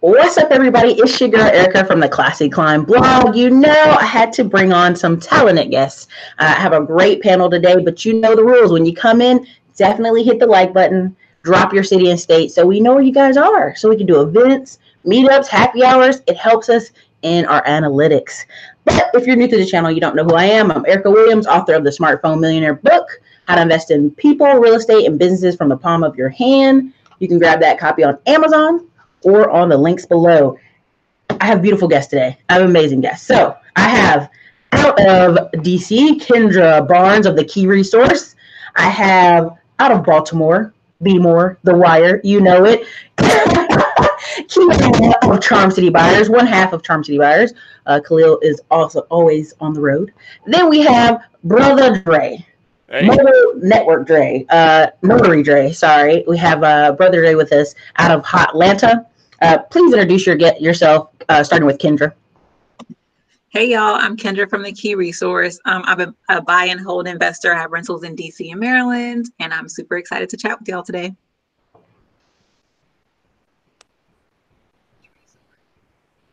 What's up, everybody? It's your girl, Erica from the Classy Climb blog. You know, I had to bring on some talented guests. I have a great panel today, but you know the rules. When you come in, definitely hit the like button, drop your city and state so we know where you guys are, so we can do events, meetups, happy hours. It helps us in our analytics. But if you're new to the channel, you don't know who I am. I'm Erica Williams, author of the Smartphone Millionaire book, How to Invest in People, Real Estate, and Businesses from the Palm of Your Hand. You can grab that copy on Amazon or on the links below. I have beautiful guests today. I have amazing guests. So I have out of DC, Kendra Barnes of the Key Resource. I have out of Baltimore, Be More, The Wire, you know it. Kyara of Charm City Buyers, one half of Charm City Buyers. Khalil is also always on the road. Then we have Brother Dre. Hey. Mobile Network Dre, Notary Dre, sorry. We have Brother Dre with us out of Hot Atlanta. Please introduce yourself, starting with Kendra. Hey, y'all. I'm Kendra from the Key Resource. I'm a buy and hold investor. I have rentals in DC and Maryland, and I'm super excited to chat with y'all today.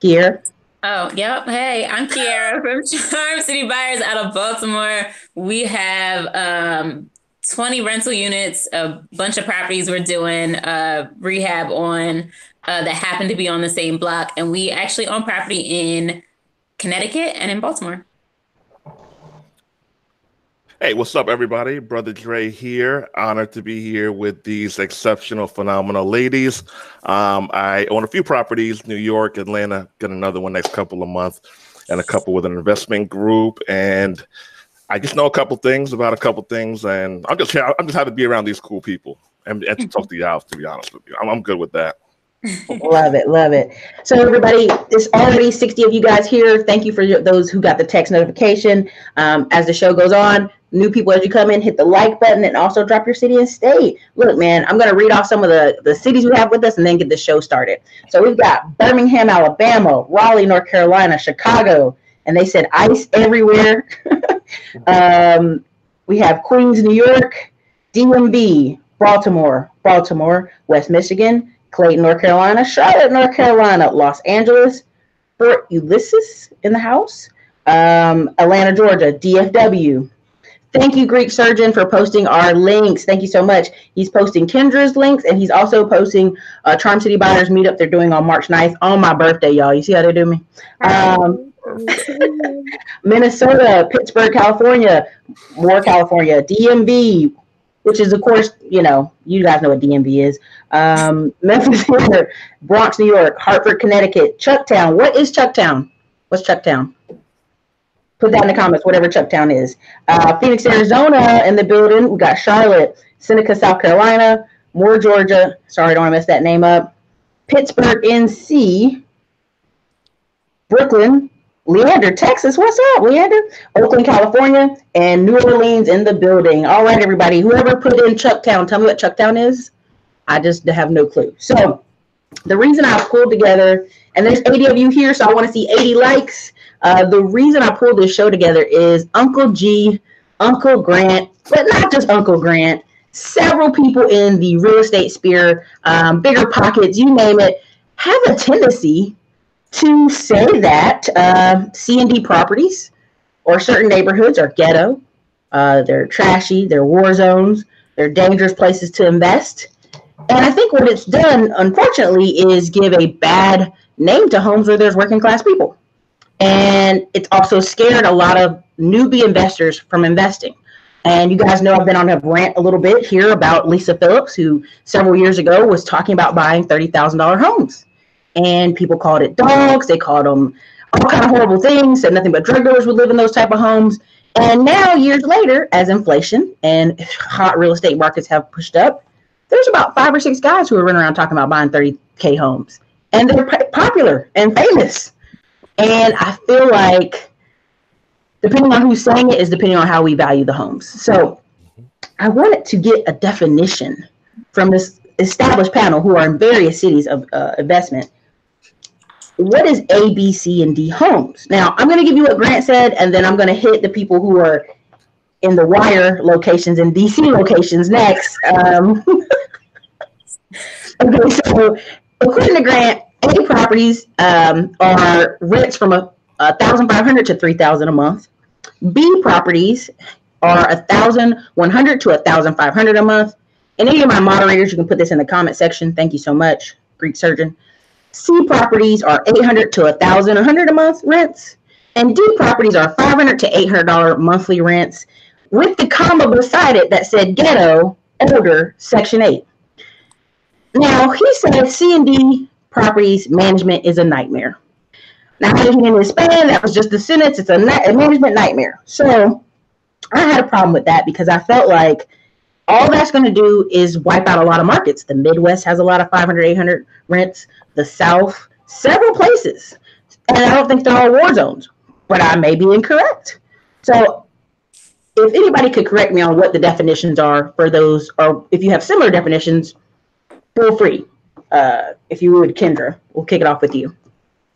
Kyara. Oh, yep. Hey, I'm Kyara from Charm City Buyers out of Baltimore. We have 20 rental units, a bunch of properties we're doing rehab on that happen to be on the same block. And we actually own property in Connecticut and in Baltimore. Hey, what's up, everybody? Brother Dre here. Honored to be here with these exceptional, phenomenal ladies. I own a few properties, New York, Atlanta, get another one next couple of months, and a couple with an investment group. And I just know a couple things about a couple things, and I'm just happy to be around these cool people and to talk to y'all, to be honest with you. I'm good with that. Love it, love it. So everybody, it's already 60 of you guys here. Thank you for those who got the text notification. As the show goes on, new people, as you come in, hit the like button and also drop your city and state. Look, man, I'm going to read off some of the cities we have with us and then get the show started. So we've got Birmingham, Alabama, Raleigh, North Carolina, Chicago, and they said ice everywhere. We have Queens, New York, DMV, Baltimore, West Michigan, Clayton, North Carolina, Charlotte, North Carolina, Los Angeles, Fort Ulysses in the house, Atlanta, Georgia, DFW. Thank you, Greek Surgeon, for posting our links. Thank you so much. He's posting Kendra's links, and he's also posting Charm City Buyers meetup they're doing on March 9th on my birthday, y'all. You see how they do me? Minnesota, Pittsburgh, California, Moore, California, DMV, which is, of course, you know, you guys know what DMV is. Memphis, Bronx, New York, Hartford, Connecticut, Chucktown. What is Chucktown? What's Chucktown? Put that in the comments, whatever Chucktown is. Phoenix, Arizona in the building. We got Charlotte, Seneca, South Carolina, Moore, Georgia. Sorry, I don't want to mess that name up. Pittsburgh, NC. Brooklyn, Leander, Texas. What's up, Leander? Oakland, California, and New Orleans in the building. All right, everybody. Whoever put in Chucktown, tell me what Chucktown is. I just have no clue. So the reason I pulled together, and there's 80 of you here, so I want to see 80 likes. The reason I pulled this show together is Uncle G, Uncle Grant, but not just Uncle Grant, several people in the real estate sphere, bigger pockets, you name it, have a tendency to say that C&D properties or certain neighborhoods are ghetto, they're trashy, they're war zones, they're dangerous places to invest. And I think what it's done, unfortunately, is give a bad name to homes where there's working class people. And it's also scared a lot of newbie investors from investing. And you guys know I've been on a rant a little bit here about Lisa Phillips, who several years ago was talking about buying $30,000 homes. And people called it dogs. They called them all kind of horrible things, said nothing but drug dealers would live in those type of homes. And now, years later, as inflation and hot real estate markets have pushed up, there's about 5 or 6 guys who are running around talking about buying 30K homes. And they're popular and famous. And I feel like depending on who's saying it is depending on how we value the homes. So I wanted to get a definition from this established panel who are in various cities of investment. What is A, B, C, and D homes? Now, I'm going to give you what Grant said, and then I'm going to hit the people who are in the wire locations and DC locations next. Okay, so according to Grant, A A properties are rents from $1,500 to $3,000 a month. B properties are $1,100 to $1,500 a month. And any of my moderators, you can put this in the comment section. Thank you so much, Greek surgeon. C properties are $800 to $1,100 a month rents. And D properties are $500 to $800 monthly rents, with the comma beside it that said ghetto, older, Section 8. Now, he said C and D properties management is a nightmare. Now, I didn't expand. That was just the sentence. It's a management nightmare. So I had a problem with that because I felt like all that's going to do is wipe out a lot of markets. The Midwest has a lot of 500, 800 rents. The South, several places. And I don't think they're all war zones, but I may be incorrect. So if anybody could correct me on what the definitions are for those, or if you have similar definitions, feel free. If you would, Kendra, we'll kick it off with you.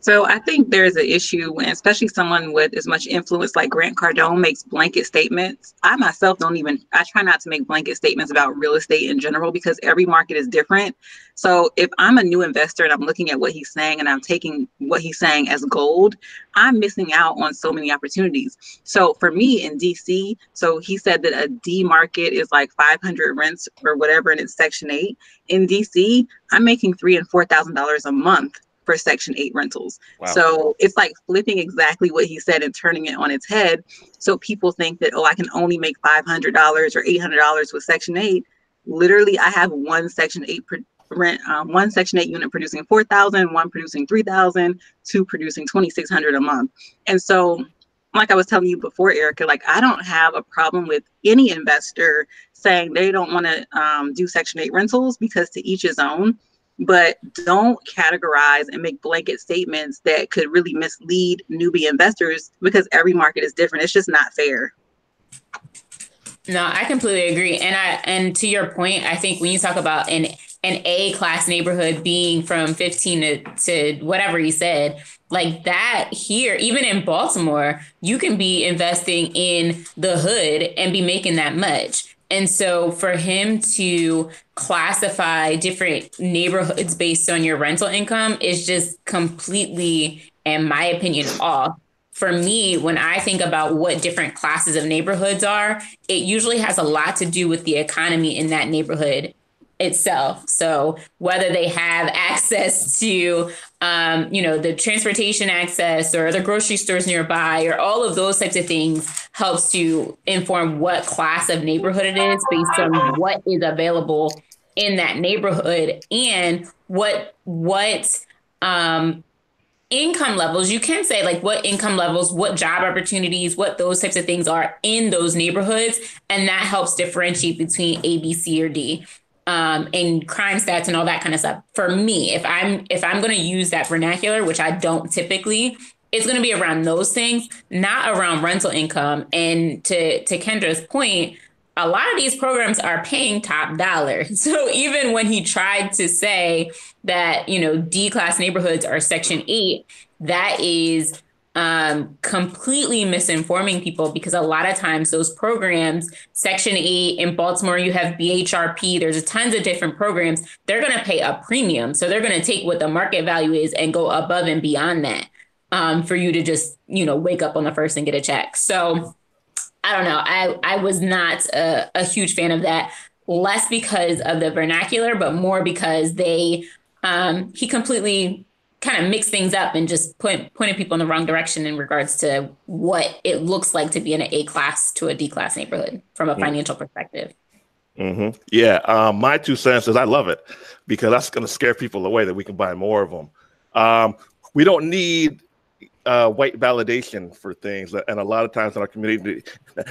So I think there's an issue when, especially someone with as much influence like Grant Cardone makes blanket statements. I myself I try not to make blanket statements about real estate in general because every market is different. So if I'm a new investor and I'm looking at what he's saying and I'm taking what he's saying as gold, I'm missing out on so many opportunities. So for me in DC, so he said that a D market is like 500 rents or whatever, and it's Section 8. In DC, I'm making $3,000 and $4,000 a month for Section 8 rentals. Wow. So it's like flipping exactly what he said and turning it on its head. So people think that, I can only make $500 or $800 with Section 8. Literally, I have one Section 8 one Section 8 unit producing $4,000, one producing $3,000, two producing $2,600 a month. And so, like I was telling you before, Erica, like I don't have a problem with any investor saying they don't want to do Section 8 rentals, because to each his own. But don't categorize and make blanket statements that could really mislead newbie investors, because every market is different. It's just not fair. No, I completely agree. And to your point, I think when you talk about an A-class neighborhood being from 15 to whatever he said, like that here, even in Baltimore, you can be investing in the hood and be making that much. And so for him to classify different neighborhoods based on your rental income is just completely, in my opinion, off. For me, when I think about what different classes of neighborhoods are, it usually has a lot to do with the economy in that neighborhood itself. So whether they have access to, the transportation access or the grocery stores nearby, or all of those types of things, helps to inform what class of neighborhood it is based on what is available in that neighborhood and what income levels, you can say like what income levels, what job opportunities, what those types of things are in those neighborhoods. And that helps differentiate between A, B, C, or D. And crime stats and all that kind of stuff. For me, if I'm going to use that vernacular, which I don't typically, it's going to be around those things, not around rental income. And to Kendra's point, a lot of these programs are paying top dollar. So even when he tried to say that, D-class neighborhoods are Section 8, that is completely misinforming people, because a lot of times those programs, Section 8 in Baltimore, you have BHRP, there's tons of different programs. They're going to pay a premium. So they're going to take what the market value is and go above and beyond that for you to just, wake up on the first and get a check. So I don't know. I was not a huge fan of that, less because of the vernacular, but more because he completely kind of mix things up and just pointed people in the wrong direction in regards to what it looks like to be in an A-class to a D-class neighborhood from a financial perspective. Mm-hmm. Yeah. My 2 cents is I love it, because that's going to scare people away that we can buy more of them. We don't need white validation for things. And a lot of times in our community,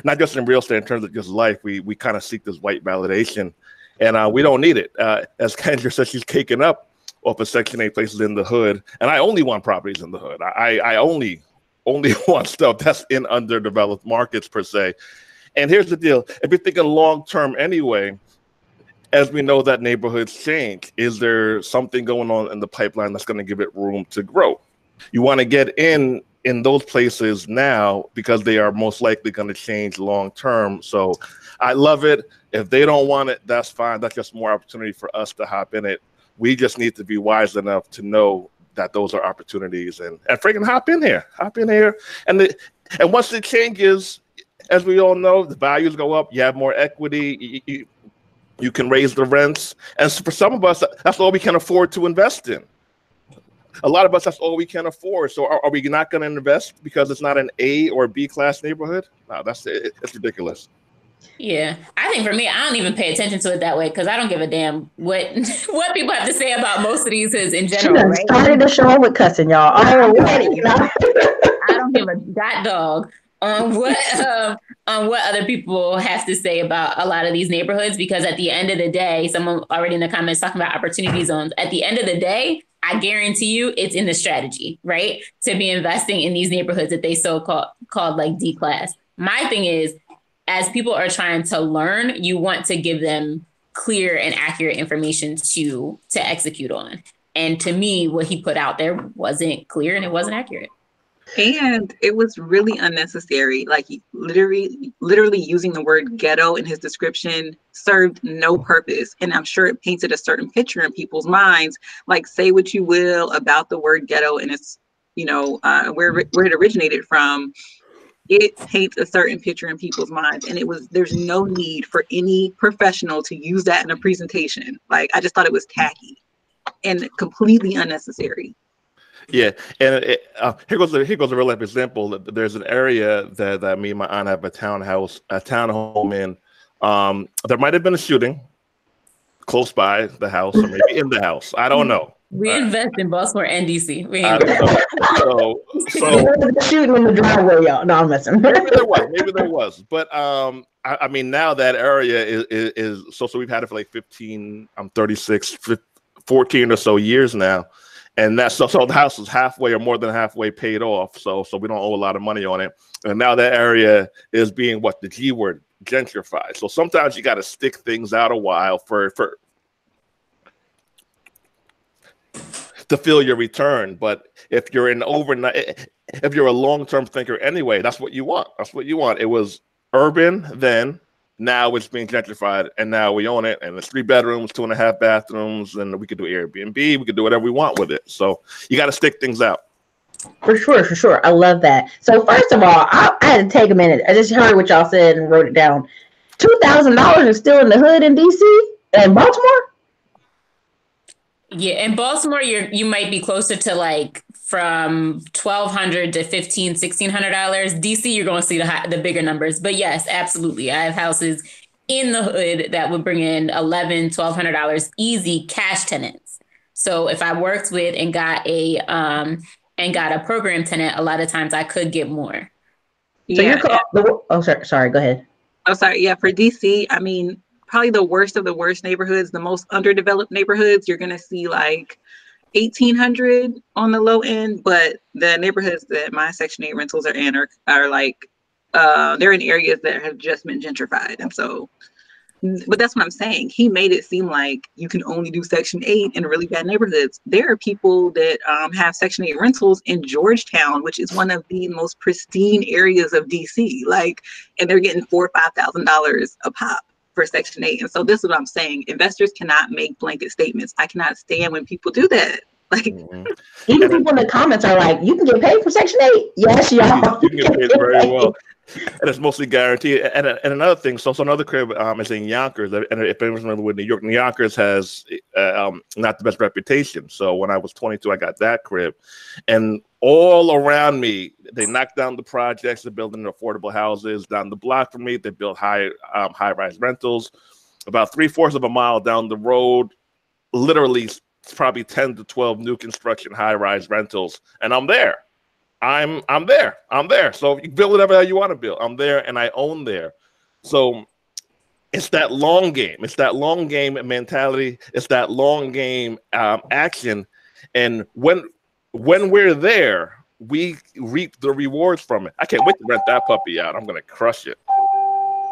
not just in real estate, in terms of just life, we kind of seek this white validation, and we don't need it. As Kendra said, she's caking up off of Section 8 places in the hood. And I only want properties in the hood. I only want stuff that's in underdeveloped markets per se. And here's the deal. If you're thinking long-term anyway, as we know that neighborhoods change, is there something going on in the pipeline that's going to give it room to grow? You want to get in those places now, because they are most likely going to change long-term. So I love it. If they don't want it, that's fine. That's just more opportunity for us to hop in it. We just need to be wise enough to know that those are opportunities, and freaking hop in here, and once it changes, as we all know, the values go up. You have more equity. You can raise the rents, and for some of us, that's all we can afford to invest in. A lot of us, that's all we can afford. So are we not going to invest because it's not an A or B class neighborhood? No, it's ridiculous. Yeah, I think for me, I don't even pay attention to it that way because I don't give a damn what people have to say about most of these hoods in general. Right? Started the show with cussing, y'all. Already, I don't give a dog on what other people have to say about a lot of these neighborhoods, because at the end of the day, someone already in the comments talking about opportunity zones. At the end of the day, I guarantee you it's in the strategy, right? To be investing in these neighborhoods that they called like D class. My thing is, as people are trying to learn, you want to give them clear and accurate information to execute on. And to me, what he put out there wasn't clear and it wasn't accurate. And it was really unnecessary. Like, he literally using the word ghetto in his description served no purpose. And I'm sure it painted a certain picture in people's minds. Like, say what you will about the word ghetto and it's, where it originated from. It paints a certain picture in people's minds. And there's no need for any professional to use that in a presentation. Like, I just thought it was tacky and completely unnecessary. Yeah, and here goes a real life example. There's an area that me and my aunt have a townhome in. There might have been a shooting close by the house, or maybe in the house. I don't know. We invest in Baltimore and DC. So shooting in the driveway, y'all. No, I'm messing. Maybe there was, but I mean, now that area is so we've had it for like 15. I'm 36, 14 or so years now. And that's so the house is halfway or more than halfway paid off. So we don't owe a lot of money on it. And now that area is being the G word, gentrified. So sometimes you got to stick things out a while for to feel your return. But if you're if you're a long-term thinker anyway, that's what you want. It was urban then. Now it's being gentrified, and now we own it, and it's 3 bedrooms, 2.5 bathrooms, and we could do Airbnb. We could do whatever we want with it. So you got to stick things out. For sure. I love that. So first of all, I had to take a minute. I just heard what y'all said and wrote it down. $2,000 is still in the hood in DC and Baltimore? Yeah, in Baltimore, you might be closer to like from $1,200 to $1,500, $1,600. DC, you're going to see the bigger numbers. But yes, absolutely. I have houses in the hood that would bring in $1,100, $1,200 easy cash tenants. So if I worked with and got a program tenant, a lot of times I could get more. So sorry, go ahead. Oh, sorry. Yeah, for DC, I mean, probably the worst of the worst neighborhoods, the most underdeveloped neighborhoods, you're going to see like 1,800 on the low end, but the neighborhoods that my Section 8 rentals are in are like, they're in areas that have just been gentrified. And so, but that's what I'm saying. He made it seem like you can only do Section 8 in really bad neighborhoods. There are people that have Section 8 rentals in Georgetown, which is one of the most pristine areas of DC. Like, and they're getting $4,000 or $5,000 a pop for Section 8. And so this is what I'm saying. Investors cannot make blanket statements. I cannot stand when people do that. Like, even people in the comments are like, you can get paid for Section 8. Yes, y'all. You can get paid very well. And it's mostly guaranteed. And another thing, so another crib is in Yonkers. And if anyone's familiar with New York, Yonkers has not the best reputation. So when I was 22, I got that crib. And all around me, they knocked down the projects. They're building affordable houses. Down the block from me, they built high-rise rentals. About 3/4 of a mile down the road, literally probably 10 to 12 new construction high-rise rentals. And I'm there. I'm there. So you build whatever you want to build. I'm there and I own there. So it's that long game. It's that long game mentality. It's that long game action. And when we're there, we reap the rewards from it. I can't wait to rent that puppy out. I'm going to crush it.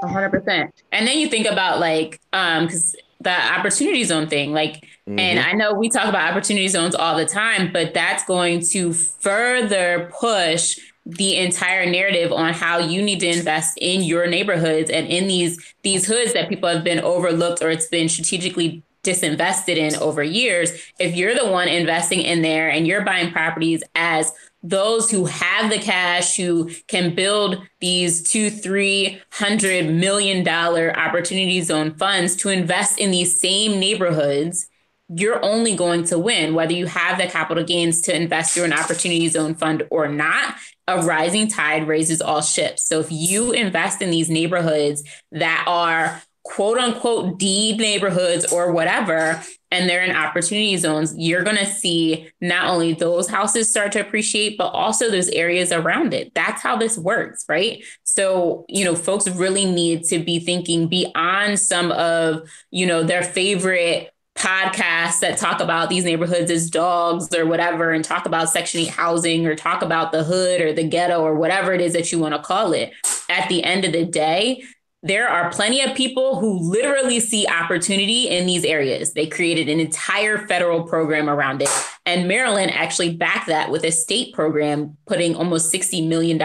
100%. And then you think about like, because the opportunity zone thing, like, and I know we talk about opportunity zones all the time, but that's going to further push the entire narrative on how you need to invest in your neighborhoods and in these hoods that people have been overlooked or it's been strategically disinvested in over years, if you're the one investing in there and you're buying properties as those who have the cash, who can build these $200-300 million opportunity zone funds to invest in these same neighborhoods, you're only going to win, whether you have the capital gains to invest through an opportunity zone fund or not. A rising tide raises all ships. So if you invest in these neighborhoods that are quote unquote D neighborhoods or whatever, and they're in opportunity zones, you're going to see not only those houses start to appreciate, but also those areas around it. That's how this works, right? So, folks really need to be thinking beyond some of, their favorite podcasts that talk about these neighborhoods as dogs or whatever, and talk about Section 8 housing or talk about the hood or the ghetto or whatever it is that you want to call it. At the end of the day, there are plenty of people who literally see opportunity in these areas. They created an entire federal program around it. And Maryland actually backed that with a state program, putting almost $60 million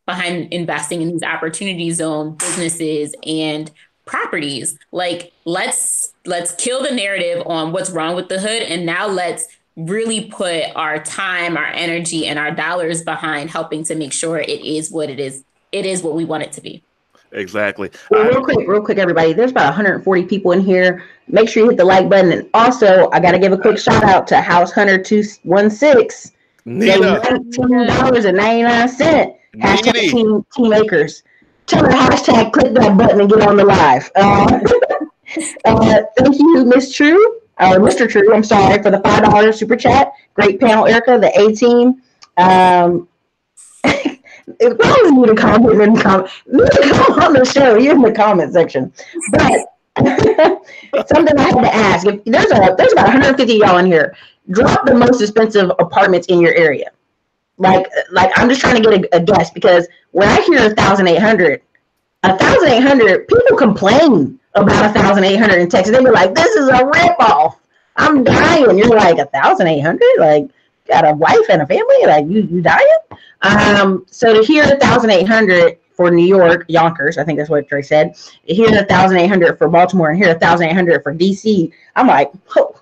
behind investing in these opportunity zone businesses and properties. Like, let's kill the narrative on what's wrong with the hood. And now let's really put our time, our energy, and our dollars behind helping to make sure it is what it is. It is what we want it to be. Exactly. Well, real quick, everybody. There's about 140 people in here. Make sure you hit the like button. And also, I got to give a quick shout out to House Hunter 216. Nita. $19.99. Hashtag team Acres. Tell her hashtag click that button and get on the live. Thank you, Miss True, or Mr. True, I'm sorry, for the $5 super chat. Great panel, Erica, the A-team. If I was you to comment on the show, you're in the comment section. But something I had to ask, if there's about 150 y'all in here, drop the most expensive apartments in your area. Like I'm just trying to get a guess, because when I hear 1,800, people complain about 1,800 in Texas. They be like, this is a ripoff. I'm dying. You're like 1,800? Like, got a wife and a family? Like, you dying? So to hear 1,800 for New York, Yonkers, I think that's what Dre said. To hear 1,800 for Baltimore and hear 1,800 for DC, I'm like, oh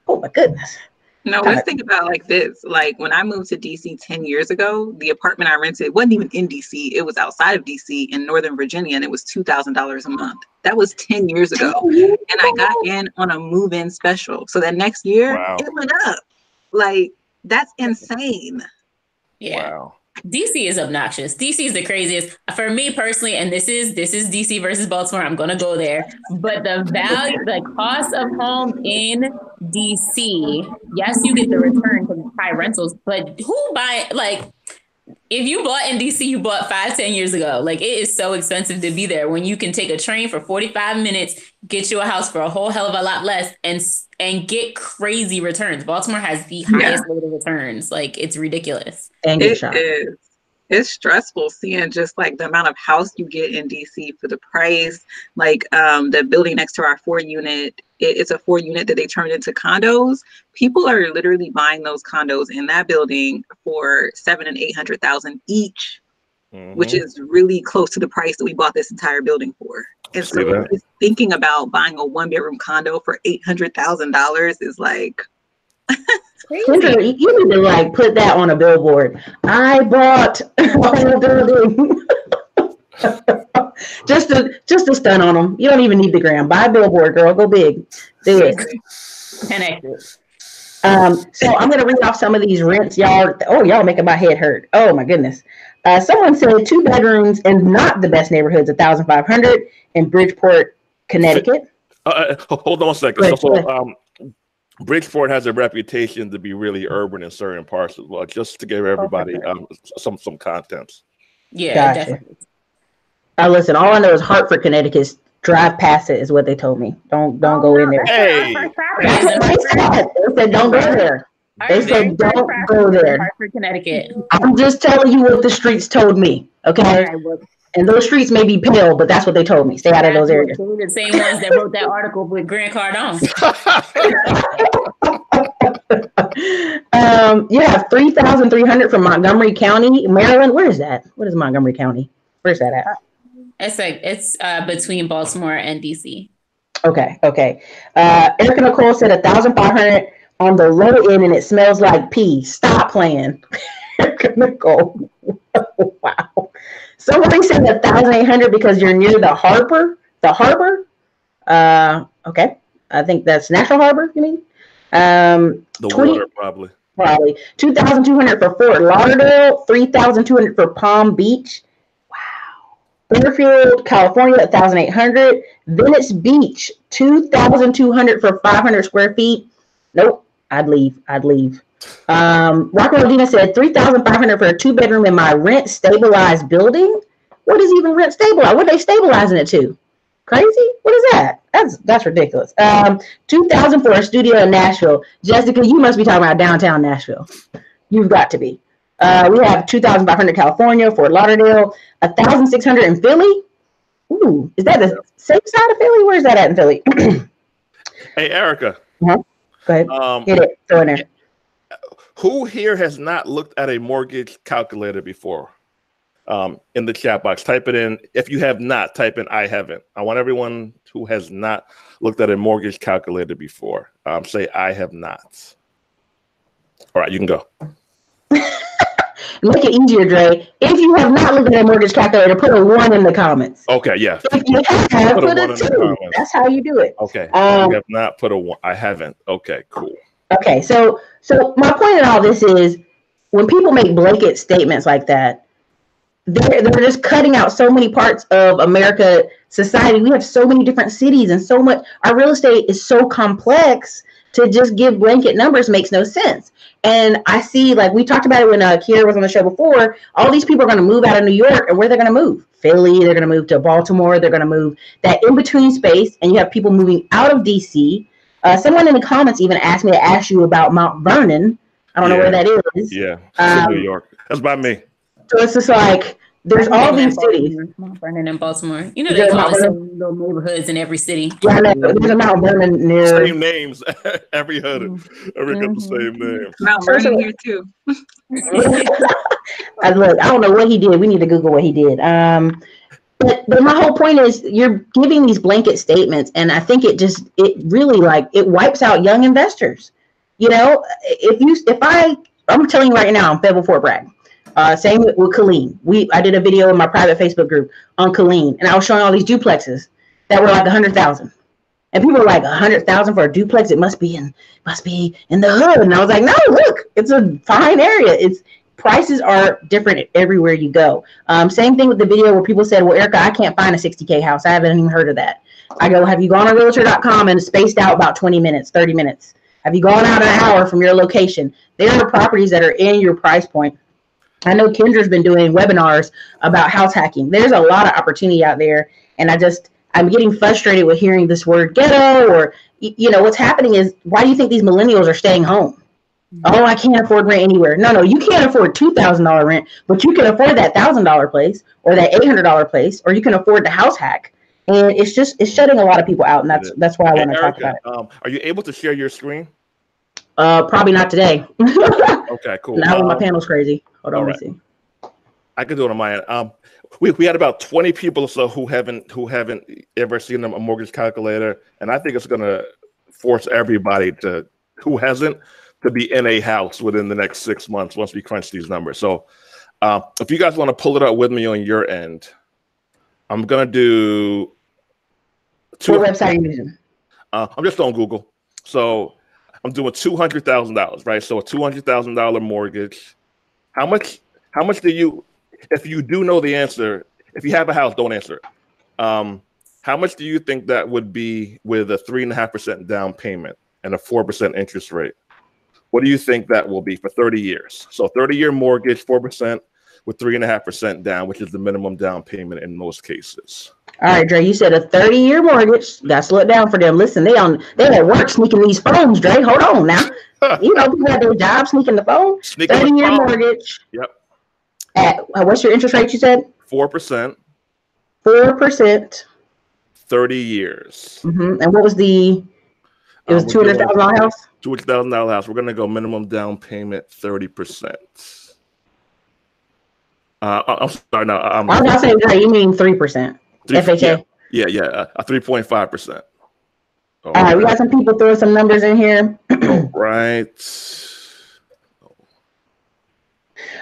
my goodness. No, let's think about it like this. Like, when I moved to DC 10 years ago, the apartment I rented wasn't even in DC. It was outside of DC in Northern Virginia, and it was $2,000 a month. That was 10 years ago. And I got in on a move-in special. So that next year, It went up. Like, that's insane. Yeah. Wow. DC is obnoxious. DC is the craziest for me personally. And this is DC versus Baltimore. I'm going to go there. But the value, the cost of home in DC, yes, you get the return from high rentals, but who buy, like, if you bought in DC, you bought 5-10 years ago. Like, it is so expensive to be there when you can take a train for 45 minutes, get you a house for a whole hell of a lot less, and get crazy returns. Baltimore has the highest rate of returns. Like, it's ridiculous. And it is. It's stressful seeing just like the amount of house you get in DC for the price. Like the building next to our 4-unit, it's a 4-unit that they turned into condos. People are literally buying those condos in that building for $700,000 and $800,000 each, which is really close to the price that we bought this entire building for. And so just thinking about buying a 1-bedroom condo for $800,000 is like. Kendra, you need to like put that on a billboard. I bought a whole building. just to stun on them. You don't even need the gram. Buy a billboard, girl. Go big. Do it. 10x. So I'm gonna read off some of these rents, y'all. Oh, y'all making my head hurt. Oh my goodness. Someone said 2 bedrooms in not the best neighborhoods, 1,500 in Bridgeport, Connecticut. Hold on a second. So, Bridgeport has a reputation to be really urban in certain parts as well, just to give everybody some context. Yeah, gotcha. Definitely. Listen, all I know is Hartford, Connecticut. Drive past it is what they told me. Don't go in there. Hey, that's what they said. They said don't go there. They said don't go there. Hartford, Connecticut. I'm just telling you what the streets told me. Okay. And those streets may be pale, but that's what they told me. Stay out of those areas. The same ones that wrote that article with Grant Cardone. You have 3,300 from Montgomery County, Maryland. Where is that? What is Montgomery County? Where's that at? It's between Baltimore and DC. Okay. Erica Nicole said 1,500 on the low end, and it smells like pee. Stop playing. Erica Nicole. Wow. Somebody said 1,800 because you're near the harbor. The harbor. Okay. I think that's National Harbor. You mean? The water probably. Probably 2,200 for Fort Lauderdale. 3,200 for Palm Beach. Fairfield, California, 1,800. Venice Beach, 2,200 for 500 square feet. Nope, I'd leave. Rocco Medina said 3,500 for a 2-bedroom in my rent stabilized building. What is even rent stabilized? What are they stabilizing it to? Crazy? What is that? That's ridiculous. 2,000 for a studio in Nashville. Jessica, you must be talking about downtown Nashville. You've got to be. We have 2,500 California, Fort Lauderdale, 1,600 in Philly. Ooh, is that the same side of Philly? Where's that at in Philly? Hey, Erica. Go ahead. Hit it. Throw in there. Who here has not looked at a mortgage calculator before? In the chat box, type it in. If you have not, type in I haven't. I want everyone who has not looked at a mortgage calculator before. Say I have not. All right, you can go. Make it easier, Dre. If you have not looked at a mortgage calculator, put a 1 in the comments. Okay, yeah. If you have, put a 2. That's how you do it. Okay. You have not put a 1. I haven't. Okay, cool. Okay, so my point in all this is when people make blanket statements like that, they're just cutting out so many parts of America society. We have so many different cities and so much. Our real estate is so complex. To just give blanket numbers makes no sense. And I see, like we talked about it when Kyara was on the show before, all these people are going to move out of New York, and where they're going to move? Philly, they're going to move to Baltimore, they're going to move that in-between space, and you have people moving out of D.C. Someone in the comments even asked me to ask you about Mount Vernon. I don't know where that is. Yeah, New York. That's by me. So it's just like, there's all these cities. Mount Vernon and Baltimore. You know, they call it some little neighborhoods in every city. Yeah, there's a Mount Vernon near. Same names. Every hood. Every got the same name. Mount Vernon here too. I don't know what he did. We need to Google what he did. But my whole point is you're giving these blanket statements, and I think it really it wipes out young investors. You know, I'm telling you right now, I'm Fayetteville Fort Bragg. Same with Colleen. I did a video in my private Facebook group on Colleen, and I was showing all these duplexes that were like 100,000, and people were like 100,000 for a duplex. It must be in the hood, and I was like, no, look, it's a fine area. Prices are different everywhere you go. Same thing with the video where people said, well, Erica, I can't find a 60K house. I haven't even heard of that. I go, have you gone on realtor.com and spaced out about 20 minutes, 30 minutes? Have you gone out an hour from your location? There are properties that are in your price point. I know Kendra's been doing webinars about house hacking. There's a lot of opportunity out there. And I'm getting frustrated with hearing this word ghetto, or, what's happening is, why do you think these millennials are staying home? Oh, I can't afford rent anywhere. No, you can't afford $2,000 rent, but you can afford that $1,000 place or that $800 place, or you can afford the house hack. And it's shutting a lot of people out. And that's why I want to talk about it. Are you able to share your screen? Probably not today. Okay, cool. Now my panel's crazy. Hold on, let me see. I could do it on my end. We had about 20 people or so who haven't ever seen a mortgage calculator, and I think it's going to force everybody who hasn't to be in a house within the next 6 months once we crunch these numbers. So if you guys want to pull it up with me on your end, I'm going to do what website are you using? I'm just on Google. So I'm doing $200,000, right? So a $200,000 mortgage. How much do you, if you do know the answer, if you have a house, don't answer it. How much do you think that would be with a 3.5% down payment and a 4% interest rate? What do you think that will be for 30 years? So 30-year mortgage, 4% with 3.5% down, which is the minimum down payment in most cases. All right, Dre, you said a 30-year mortgage. Got slow it down for them. Listen, they at work sneaking these phones, Dre. Hold on now. People have their job sneaking the phone. 30-year mortgage. Yep. At what's your interest rate, you said? 4%. 4%. 30 years. Mm-hmm. And what was it was $200,000 house? $200,000 house. We're going to go minimum down payment 30%. I'm sorry. No, I was going to say, Dre, you mean 3%. FHA? Yeah, 3.5%. All right, we got some people throwing some numbers in here. Right.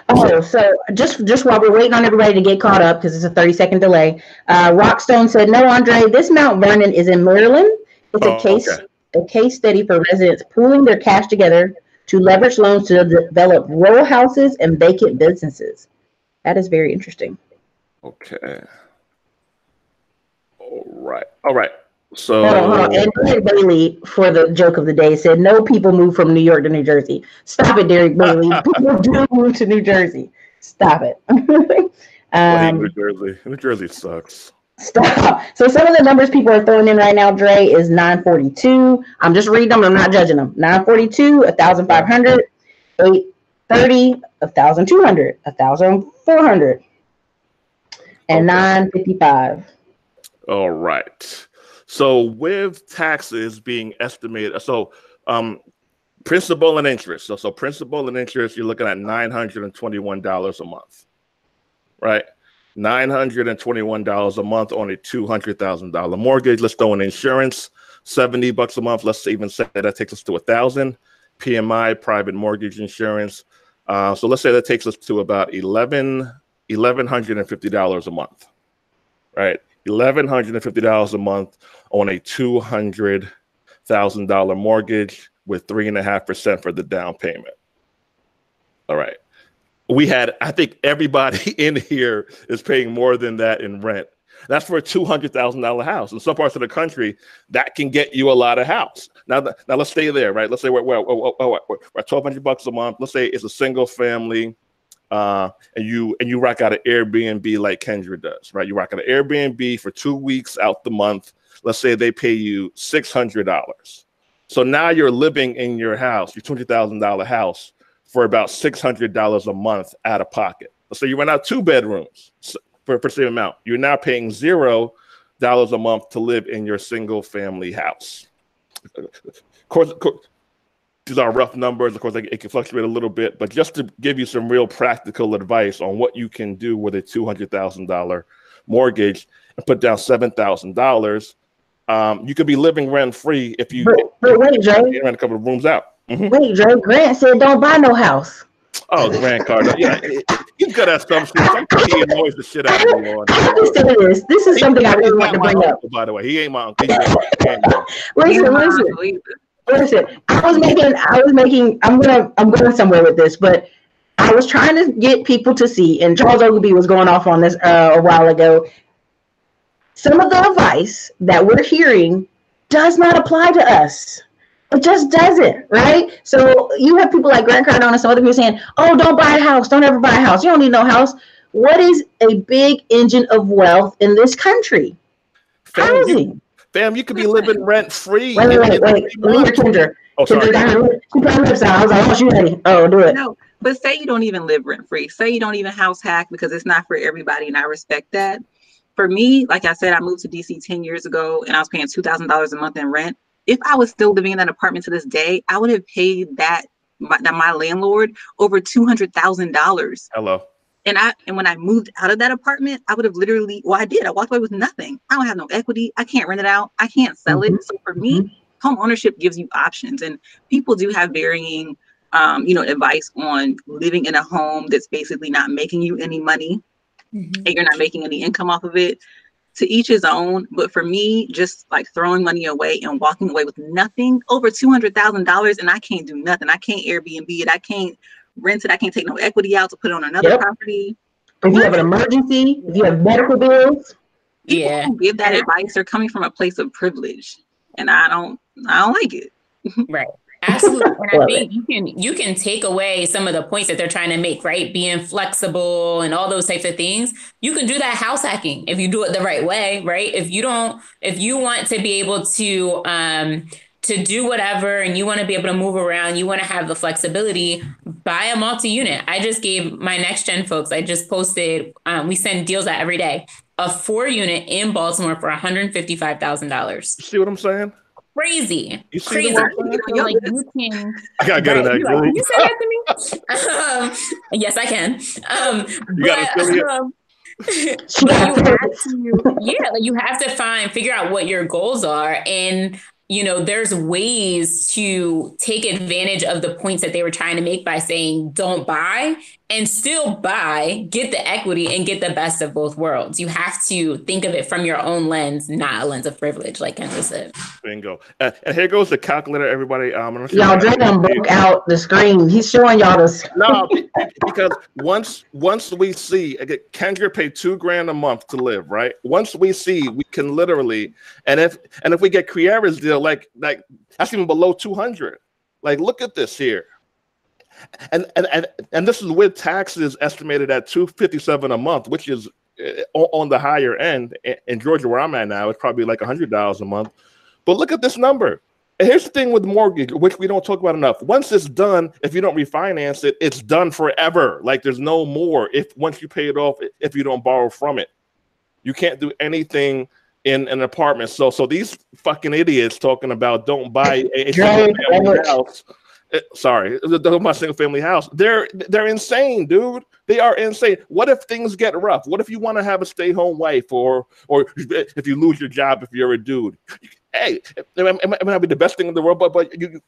Oh, so just while we're waiting on everybody to get caught up, because it's a 30-second delay, Rockstone said, no, Andre, this Mount Vernon is in Maryland. It's a case study for residents pooling their cash together to leverage loans to develop row houses and vacant businesses. That is very interesting. Okay. All right. So hold on. And Derek Bailey, for the joke of the day, said, no people move from New York to New Jersey. Stop it, Derek Bailey. People do move to New Jersey. Stop it. New Jersey sucks. Stop. So some of the numbers people are throwing in right now, Dre, is 942. I'm just reading them. I'm not judging them. 942, 1,500, 830, 1,200, 1,400, and 955. All right. So with taxes being estimated, principal and interest. So principal and interest, you're looking at $921 a month, right? $921 a month on a $200,000 mortgage. Let's throw in insurance, $70 a month. Let's even say that takes us to $1,000. PMI, private mortgage insurance. So let's say that takes us to about $1,150 a month, right? $1,150 a month on a $200,000 mortgage with 3.5% for the down payment. All right. I think everybody in here is paying more than that in rent. That's for a $200,000 house. In some parts of the country, that can get you a lot of house. Now let's stay there, right? Let's say we're $1,200 a month. Let's say it's a single family, and you rock out an Airbnb like Kendra does, right? You rock out an Airbnb for 2 weeks out the month. Let's say they pay you $600. So now you're living in your house, your $200,000 house, for about $600 a month out of pocket. So you rent out 2 bedrooms for the same amount. You're now paying $0 a month to live in your single family house. Of course, these are rough numbers. Of course, it can fluctuate a little bit, but just to give you some real practical advice on what you can do with a $200,000 mortgage and put down $7,000, you could be living rent free if you wait, Jay, rent a couple of rooms out. Mm-hmm. Wait, Dre, Grant said don't buy no house. Oh, Grant Cardone. Yeah, he's good at some shit. He annoys the shit out of me. This is something I really want to bring up. By the way, he ain't my uncle. Listen. I'm going somewhere with this, but I was trying to get people to see, and Charles Oglesby was going off on this a while ago. Some of the advice that we're hearing does not apply to us. It just doesn't, right? So you have people like Grant Cardone and some other people saying, oh, don't buy a house. Don't ever buy a house. You don't need no house. What is a big engine of wealth in this country? Housing. Fam, you could be living rent free. Wait. Let me hear Kendra. Oh, sorry. I was like, you ready? Oh, do it. No, but say you don't even live rent free. Say you don't even house hack, because it's not for everybody, and I respect that. For me, like I said, I moved to DC 10 years ago, and I was paying $2,000 a month in rent. If I was still living in that apartment to this day, I would have paid my landlord over $200,000. Hello. And when I moved out of that apartment, I would have literally, I did. I walked away with nothing. I don't have no equity. I can't rent it out. I can't sell it. So for me, home ownership gives you options, and people do have varying, advice on living in a home that's basically not making you any money, and you're not making any income off of it. To each his own. But for me, just like throwing money away and walking away with nothing, over $200,000, and I can't do nothing. I can't Airbnb it. I can't rent it. I can't take no equity out to put it on another property. If you have an emergency, if you have medical bills. People who give that advice are coming from a place of privilege, and I don't like it. Right. Absolutely. And I think you can take away some of the points that they're trying to make, right? Being flexible and all those types of things. You can do that house hacking if you do it the right way, right? If you want to be able to do whatever, and you want to be able to move around, you want to have the flexibility, buy a multi-unit. I just gave my next gen folks, I just posted, we send deals out every day, a 4-unit in Baltimore for $155,000. See what I'm saying? Crazy. Crazy. Like you can. I gotta get in that group. You say that to me? Yes, I can. You have to figure out what your goals are. And there's ways to take advantage of the points that they were trying to make by saying don't buy and still buy, get the equity and get the best of both worlds. You have to think of it from your own lens, not a lens of privilege, like Kendra said. Bingo. And here goes the calculator, everybody. Y'all, Dragon broke out the screen. He's showing y'all this. No, because once we see, again, Kendra paid $2,000 a month to live, right? Once we see, we can literally, and if we get Kyara's deal, like that's even below 200. Like, look at this here. And this is with taxes estimated at $257 a month, which is on the higher end. In Georgia, where I'm at now, it's probably like $100 a month. But look at this number. And here's the thing with mortgage, which we don't talk about enough. Once it's done, if you don't refinance it, it's done forever. Like, there's no more. Once you pay it off, if you don't borrow from it, you can't do anything in an apartment. So these fucking idiots talking about don't buy a single-family house. Sorry, my single-family house. They're insane, dude. They are insane. What if things get rough? What if you want to have a stay-home wife, or if you lose your job if you're a dude? Hey, it might not be the best thing in the world, but you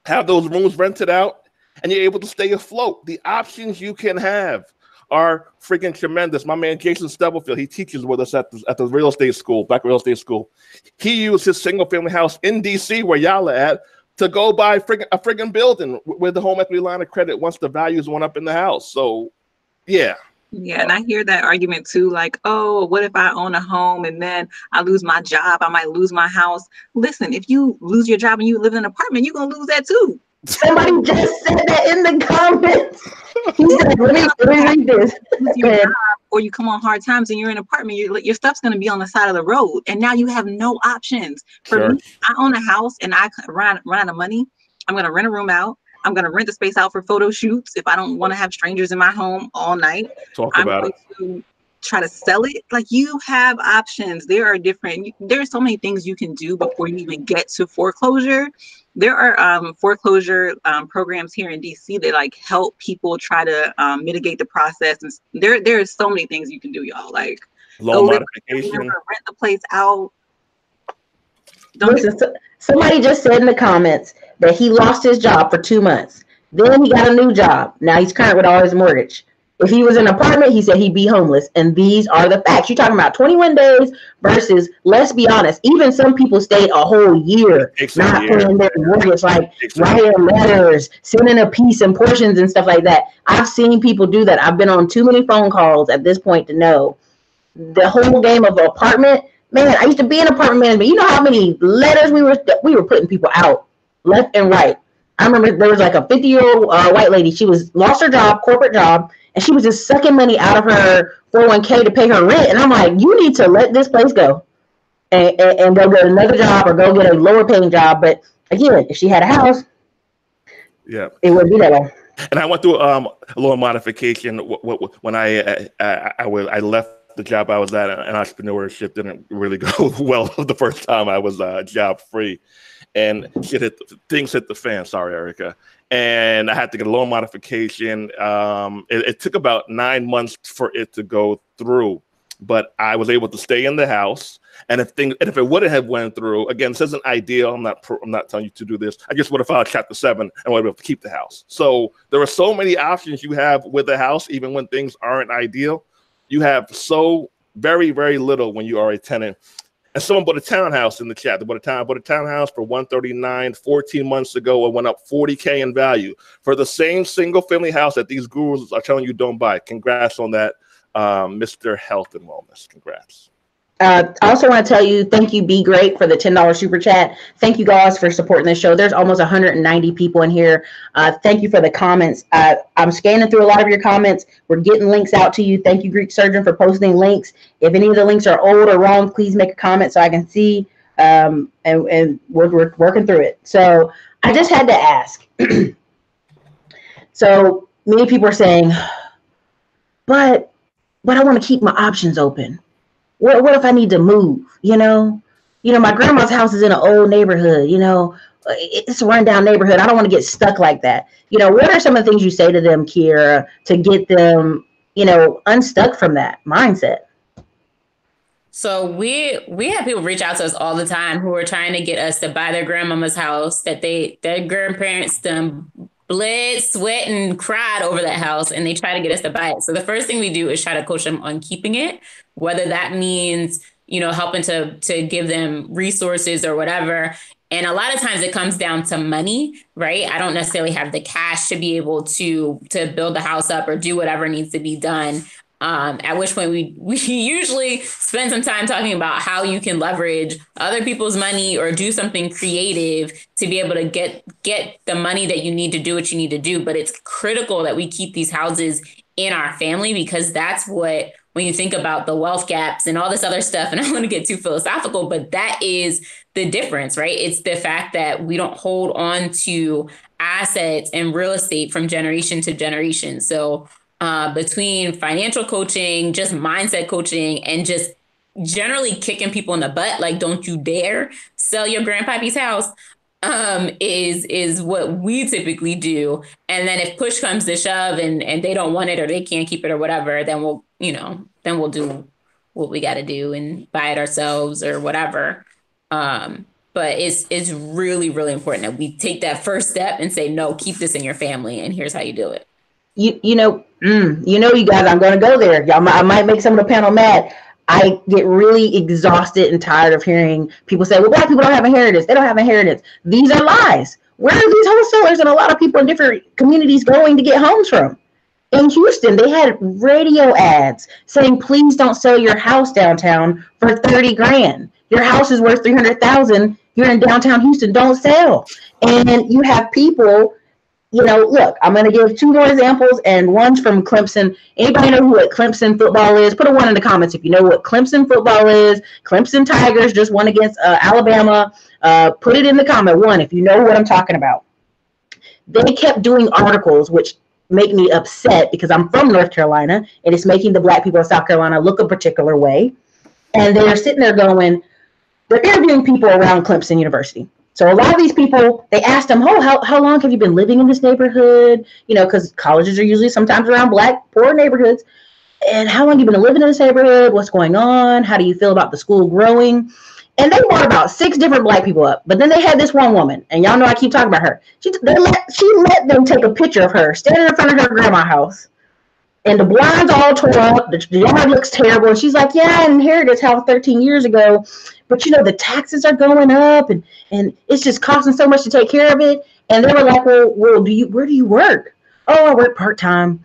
have those rooms rented out, and you're able to stay afloat. The options you can have are freaking tremendous. My man Jason Stubblefield, he teaches with us at the real estate school, Black Real Estate School. He used his single-family house in D.C., where y'all are at, to go buy a friggin' building with the home equity line of credit once the values went up in the house. So, yeah. Yeah, and I hear that argument too, like, oh, what if I own a home and then I lose my job? I might lose my house. Listen, if you lose your job and you live in an apartment, you're going to lose that too. Somebody just said that in the comments. He said, let me read this. Or you come on hard times and you're in an apartment, your stuff's going to be on the side of the road. And now you have no options. For me, I own a house and I run out of money. I'm going to rent a room out. I'm going to rent the space out for photo shoots if I don't want to have strangers in my home all night. I'm going to try to sell it. Like, you have options. There's so many things you can do before you even get to foreclosure. There are foreclosure programs here in DC that like help people try to mitigate the process. And there are so many things you can do, y'all. Like, loan modification, rent the place out. Listen, somebody just said in the comments that he lost his job for 2 months. Then he got a new job. Now he's current with all his mortgage. If he was in an apartment, he said he'd be homeless. And these are the facts. You're talking about 21 days versus, let's be honest, even some people stayed a whole year not paying their mortgage, like writing letters, sending a piece and portions and stuff like that. I've seen people do that. I've been on too many phone calls at this point to know the whole game of apartment. Man, I used to be an apartment manager. You know how many letters we were putting people out left and right. I remember there was like a 50-year-old white lady. She lost her job, corporate job, and she was just sucking money out of her 401k to pay her rent. And I'm like, you need to let this place go and go get another job or go get a lower paying job. But again, if she had a house, it wouldn't be that long. And I went through a little modification when I left the job I was at, and entrepreneurship didn't really go well the first time I was job free. And things hit the fan. Sorry, Erica. And I had to get a loan modification. It took about 9 months for it to go through, but I was able to stay in the house. And if it would have went through, again, this isn't ideal. I'm not telling you to do this. I just would have filed Chapter 7 and would have been able to keep the house. So there are so many options you have with the house, even when things aren't ideal. You have so very, very little when you are a tenant. And someone bought a townhouse in the chat. They bought a townhouse for $139 14 months ago. It went up $40K in value for the same single family house that these gurus are telling you don't buy. Congrats on that, Mr. Health and Wellness. Congrats. I also want to tell you, thank you, Be Great, for the $10 super chat. Thank you guys for supporting this show. There's almost 190 people in here. Thank you for the comments. I'm scanning through a lot of your comments. We're getting links out to you. Thank you, Greek Surgeon, for posting links. If any of the links are old or wrong, please make a comment so I can see. And we're working through it. So I just had to ask. So many people are saying, but I want to keep my options open. What if I need to move? My grandma's house is in an old neighborhood. It's a rundown neighborhood. I don't want to get stuck like that. What are some of the things you say to them, Kyara, to get them, unstuck from that mindset? So we have people reach out to us all the time who are trying to get us to buy their grandmama's house that their grandparents bled, sweat, and cried over that house, and they try to get us to buy it. So the first thing we do is try to coach them on keeping it, whether that means, helping to give them resources or whatever. And a lot of times it comes down to money, right? I don't necessarily have the cash to be able to build the house up or do whatever needs to be done. At which point we usually spend some time talking about how you can leverage other people's money or do something creative to be able to get the money that you need to do what you need to do. But it's critical that we keep these houses in our family, because that's what, when you think about the wealth gaps and all this other stuff, and I don't want to get too philosophical, but that is the difference, right? It's the fact that we don't hold on to assets and real estate from generation to generation. So between financial coaching, just mindset coaching, and just generally kicking people in the butt, like, don't you dare sell your grandpappy's house, is what we typically do. And then if push comes to shove and they don't want it or they can't keep it or whatever, then we'll do what we got to do and buy it ourselves or whatever. But it's really, really important that we take that first step and say, no, keep this in your family, and here's how you do it. You guys, I'm going to go there. I might make some of the panel mad. I get really exhausted and tired of hearing people say, well, Black people don't have inheritance. They don't have inheritance. These are lies. Where are these wholesalers and a lot of people in different communities going to get homes from? In Houston, they had radio ads saying, please don't sell your house downtown for 30 grand. Your house is worth 300,000. You're in downtown Houston. Don't sell. And you have people, look, I'm going to give two more examples, and one's from Clemson. Anybody know what Clemson football is? Put a 1 in the comments if you know what Clemson football is. Clemson Tigers just won against Alabama. Put it in the comment, 1, if you know what I'm talking about. They kept doing articles, which make me upset because I'm from North Carolina, and it's making the Black people of South Carolina look a particular way. And they're sitting there they're interviewing people around Clemson University. So a lot of these people, they asked them, how long have you been living in this neighborhood? Because colleges are usually sometimes around Black, poor neighborhoods. And how long have you been living in this neighborhood? What's going on? How do you feel about the school growing? And they brought about 6 different Black people up. But then they had this one woman, and y'all know I keep talking about her. She let them take a picture of her standing in front of her grandma's house. And the blinds all tore up. The yard looks terrible. And she's like, yeah, I inherited this house 13 years ago. But, the taxes are going up, and it's just costing so much to take care of it. And they were like, well, where do you work? Oh, I work part-time.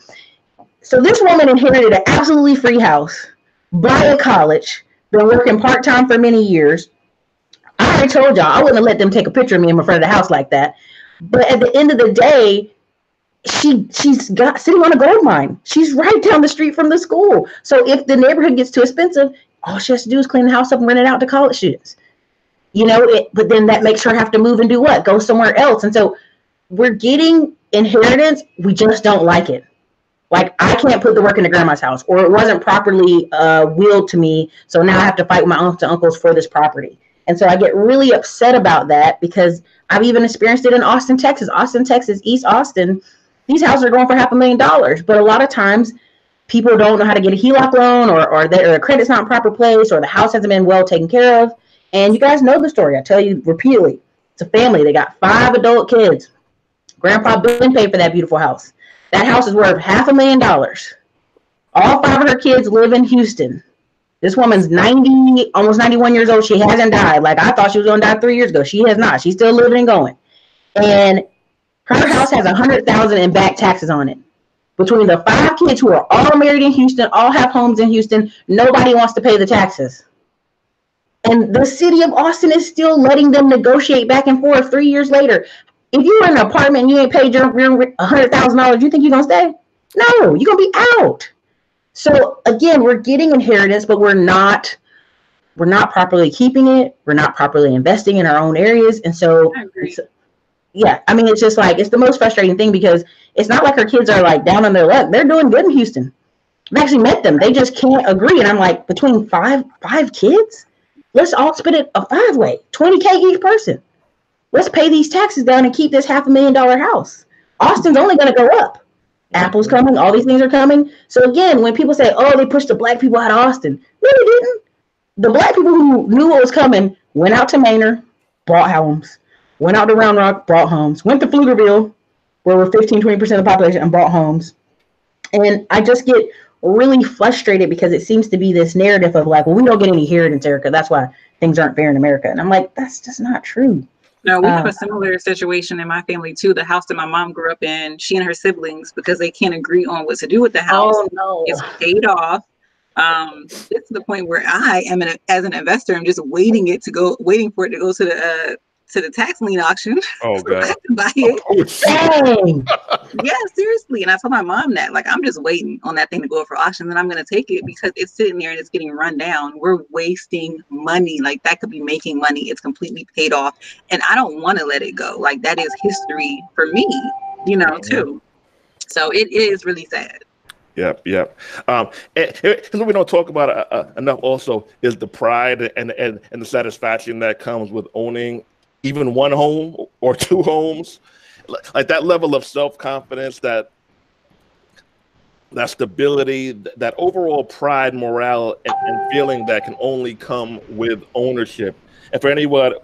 So this woman inherited an absolutely free house by a college, been working part-time for many years. I already told y'all, I wouldn't have let them take a picture of me in front of the house like that. But at the end of the day, she's sitting on a gold mine. She's right down the street from the school. So if the neighborhood gets too expensive, all she has to do is clean the house up and rent it out to college students. But then that makes her have to move and do what? Go somewhere else. And so we're getting inheritance. We just don't like it. Like, I can't put the work into grandma's house, or it wasn't properly willed to me. So now I have to fight with my aunts and uncles for this property. And so I get really upset about that, because I've even experienced it in Austin, Texas. Austin, Texas, East Austin. These houses are going for $500,000. But a lot of times people don't know how to get a HELOC loan, or their credit's not in proper place, or the house hasn't been well taken care of. And you guys know the story. I tell you repeatedly. It's a family. They got 5 adult kids. Grandpa didn't pay for that beautiful house. That house is worth $500,000. All 5 of her kids live in Houston. This woman's 90, almost 91 years old. She hasn't died. Like, I thought she was going to die 3 years ago. She has not. She's still living and going. And her house has $100,000 in back taxes on it. Between the 5 kids who are all married in Houston, all have homes in Houston, nobody wants to pay the taxes. And the city of Austin is still letting them negotiate back and forth 3 years later. If you're in an apartment and you ain't paid your $100,000, you think you're going to stay? No, you're going to be out. So again, we're getting inheritance, but we're not properly keeping it. We're not properly investing in our own areas. And so, it's just like, it's the most frustrating thing, because it's not like her kids are like down on their luck. They're doing good in Houston. I've actually met them. They just can't agree. And I'm like, between five kids, let's all split it a 5-way, $20K each person. Let's pay these taxes down and keep this $500,000 house. Austin's only going to go up. Apple's coming. All these things are coming. So again, when people say, oh, they pushed the Black people out of Austin. No, they didn't. the black people who knew what was coming went out to Manor, bought homes, went out to Round Rock, bought homes, went to Pflugerville, where we're 15-20% of the population, and bought homes. And I just get really frustrated because it seems to be this narrative of like, well, we don't get any inheritance, Erica. That's why things aren't fair in America. And I'm like, that's just not true. No, we have a similar situation in my family too. The house that my mom grew up in, she and her siblings, because they can't agree on what to do with the house, it's paid off. It's to the point where I am as an investor, I'm just waiting for it to go to the tax lien auction. Oh God! I have to buy it. Yeah, seriously. And I told my mom that, like, I'm just waiting on that thing to go up for auction, and I'm going to take it because it's sitting there and it's getting run down. We're wasting money. Like, that could be making money. It's completely paid off, and I don't want to let it go. Like, that is history for me, too. So it is really sad. Yep. And what we don't talk about enough also is the pride and the satisfaction that comes with owning even one home or two homes. Like that level of self-confidence, that stability, that overall pride, morale, and feeling that can only come with ownership. And for anybody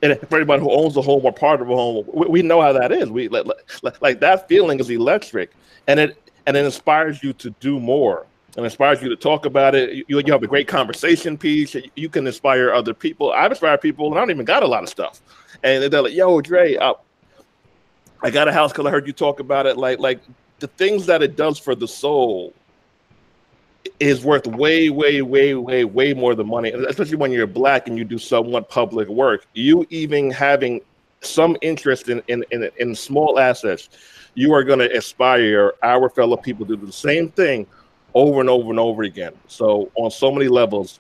who owns a home or part of a home, we know how that is. We like that feeling is electric, and it inspires you to do more, and inspires you to talk about it. You have a great conversation piece. You can inspire other people. I've inspired people, and I don't even got a lot of stuff. And they're like, "Yo, Dre, I got a house because I heard you talk about it." Like the things that it does for the soul is worth way more than money. Especially when you're Black and you do somewhat public work. You even having some interest in small assets, you are going to inspire our fellow people to do the same thing over and over and over again. So on so many levels,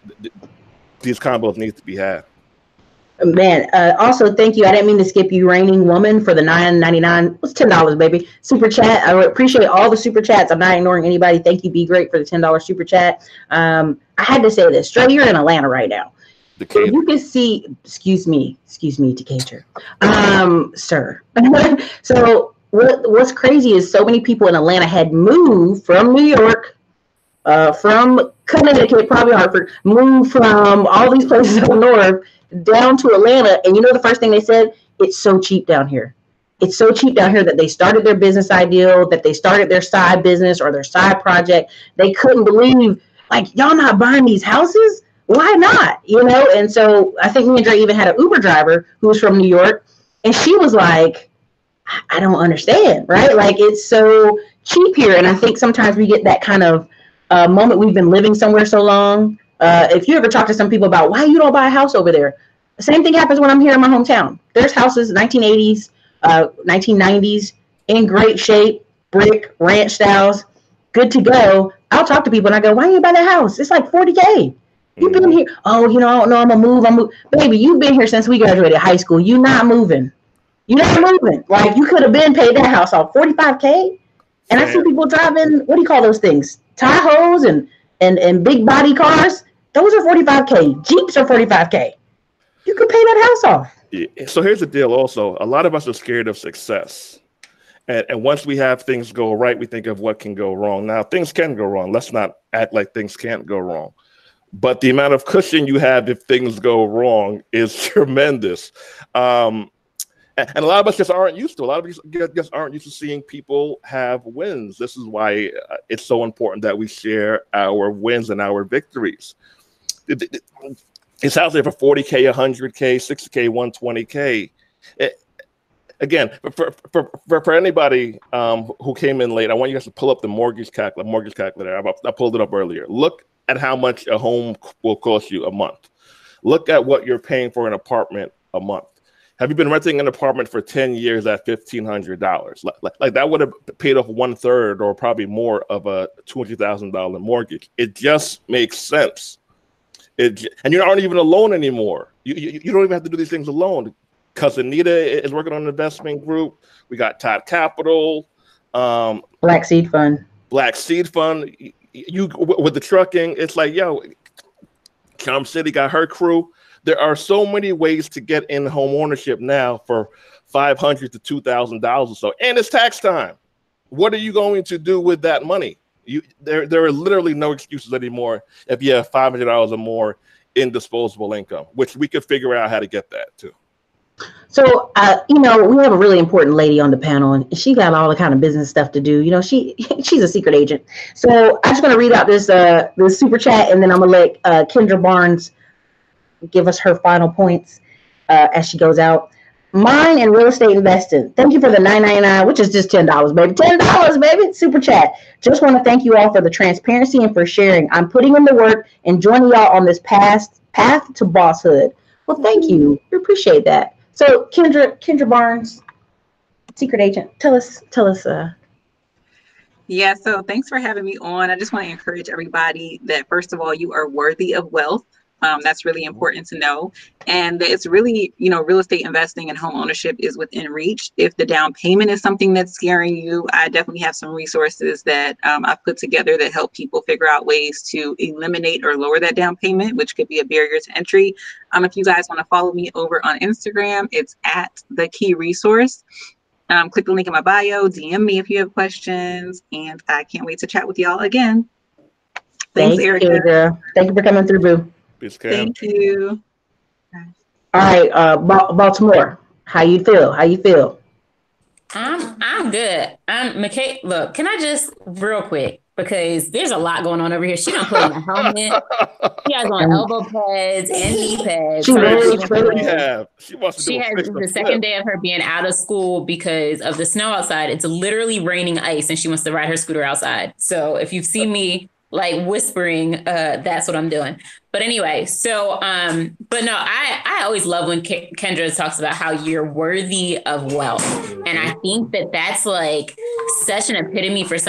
these combos need to be had. Man, also thank you. I didn't mean to skip you, Reigning Woman, for the $9.99. It's $10, baby. Super chat. I appreciate all the super chats. I'm not ignoring anybody. Thank you, Be Great, for the $10 super chat. I had to say this. Dre, you're in Atlanta right now. So you can see, excuse me, Decatur. Sir. So what's crazy is so many people in Atlanta had moved from New York, from Connecticut, probably Hartford, moved from all these places up north down to Atlanta. And you know the first thing they said? It's so cheap down here. It's so cheap down here that they started their business ideal, that they started their side business or their side project. They couldn't believe, like, y'all not buying these houses? Why not? And so I think me and Dre even had an Uber driver who was from New York, and she was like, I don't understand, right? Like, it's so cheap here. And I think sometimes we get that kind of moment. We've been living somewhere so long. If you ever talk to some people about why you don't buy a house over there, the same thing happens when I'm here in my hometown. There's houses, 1980s, 1990s, in great shape, brick, ranch styles, good to go. I'll talk to people and I go, why you buy that house? It's like $40K. You've been here. Oh, I don't know. I'm gonna move. Baby, you've been here since we graduated high school. You're not moving. Like, you could have been paid that house off $45K. And I see people driving, what do you call those things? Tahoes and big body cars. Those are $45K. Jeeps are $45K. You could pay that house off. Yeah. So here's the deal also. A lot of us are scared of success. And once we have things go right, we think of what can go wrong. Now, things can go wrong. Let's not act like things can't go wrong. But the amount of cushion you have if things go wrong is tremendous. And a lot of us just aren't used to. A lot of us just aren't used to seeing people have wins. This is why it's so important that we share our wins and our victories. It's out there for $40K, $100K, $60K, $120K. Again, for anybody who came in late, I want you guys to pull up the mortgage calculator. I pulled it up earlier. Look at how much a home will cost you a month. Look at what you're paying for an apartment a month. Have you been renting an apartment for 10 years at $1,500? Like that would have paid off 1/3 or probably more of a $200,000 mortgage. It just makes sense. And you aren't even alone anymore. You don't even have to do these things alone. Cousin Nita is working on an investment group. We got Todd Capital. Black Seed Fund. You with the trucking, it's like, yo, Charm City got her crew. There are so many ways to get in home ownership now for $500 to $2,000 or so, and it's tax time. What are you going to do with that money? There are literally no excuses anymore if you have $500 or more in disposable income, which we could figure out how to get that too. So, we have a really important lady on the panel, and she got all the kind of business stuff to do. She's a secret agent. So I'm just going to read out this super chat, and then I'm going to let Kendra Barnes give us her final points as she goes out. Mine and real estate investing. Thank you for the $9.99, which is just $10, baby. $10, baby. Super chat. Just want to thank you all for the transparency and for sharing. I'm putting in the work and joining y'all on this path to bosshood. Well, thank you. We appreciate that. So, Kendra Barnes, secret agent, tell us. Yeah, so thanks for having me on. I just want to encourage everybody that, first of all, you are worthy of wealth. That's really important to know. And it's really, real estate investing and home ownership is within reach. If the down payment is something that's scaring you, I definitely have some resources that I've put together that help people figure out ways to eliminate or lower that down payment, which could be a barrier to entry. If you guys want to follow me over on Instagram, it's at the Key Resource. Click the link in my bio, DM me if you have questions, and I can't wait to chat with y'all again. Thanks, Erica. Thank you for coming through, boo. Thank you. All right, Baltimore, how you feel? I'm good. McKay, look, can I just real quick, because there's a lot going on over here. She done put on a helmet. She has on elbow pads and knee pads. She has the second day of her being out of school because of the snow outside. It's literally raining ice, and she wants to ride her scooter outside. So if you've seen me like whispering, that's what I'm doing. But anyway, so, but no, I always love when Kendra talks about how you're worthy of wealth. And I think that that's like such an epiphany for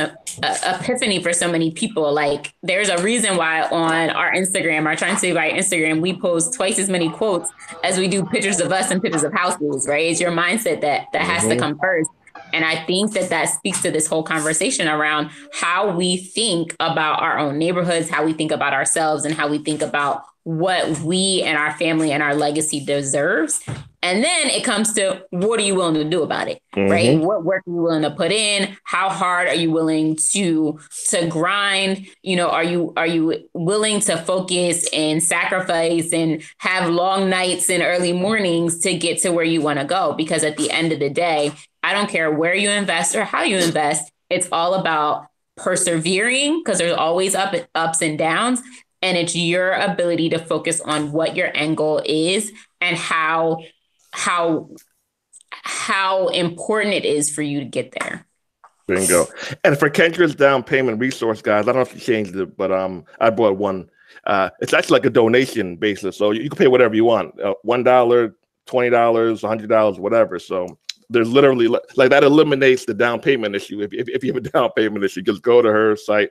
so many people. Like there's a reason why on our Instagram, our Charm City Buyers Instagram, we post twice as many quotes as we do pictures of us and pictures of houses, right? It's your mindset that has to come first. And I think that speaks to this whole conversation around how we think about our own neighborhoods, how we think about ourselves, and how we think about what we and our family and our legacy deserves. And then it comes to, what are you willing to do about it, right? What work are you willing to put in? How hard are you willing to grind? Are you willing to focus and sacrifice and have long nights and early mornings to get to where you want to go? Because at the end of the day, I don't care where you invest or how you invest. It's all about persevering, because there's always ups and downs. And it's your ability to focus on what your end goal is and how important it is for you to get there. Bingo. And for Kendra's down payment resource, guys, I don't know if you changed it, but I bought one. It's actually like a donation basis. So you can pay whatever you want, $1, $20, $100, whatever. So there's literally like that eliminates the down payment issue. If you have a down payment issue, just go to her site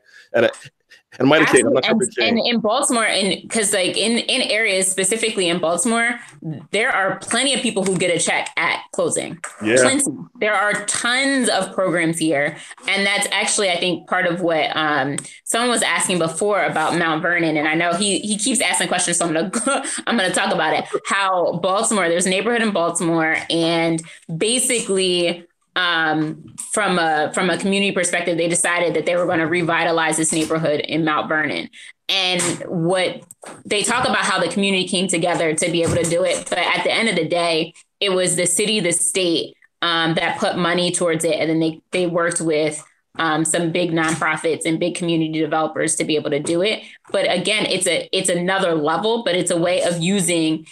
and might have changed. I'm not sure if it changed. And in Baltimore, and because like in areas specifically in Baltimore, there are plenty of people who get a check at closing. Yeah. Plenty. There are tons of programs here. And that's actually, I think, part of what someone was asking before about Mount Vernon. And I know he keeps asking questions, so I'm gonna talk about it. How Baltimore, there's a neighborhood in Baltimore, and basically from a community perspective, they decided that they were going to revitalize this neighborhood in Mount Vernon. And what they talk about how the community came together to be able to do it. But at the end of the day, it was the city, the state that put money towards it. And then they worked with some big nonprofits and big community developers to be able to do it. But again, it's another level, but it's a way of using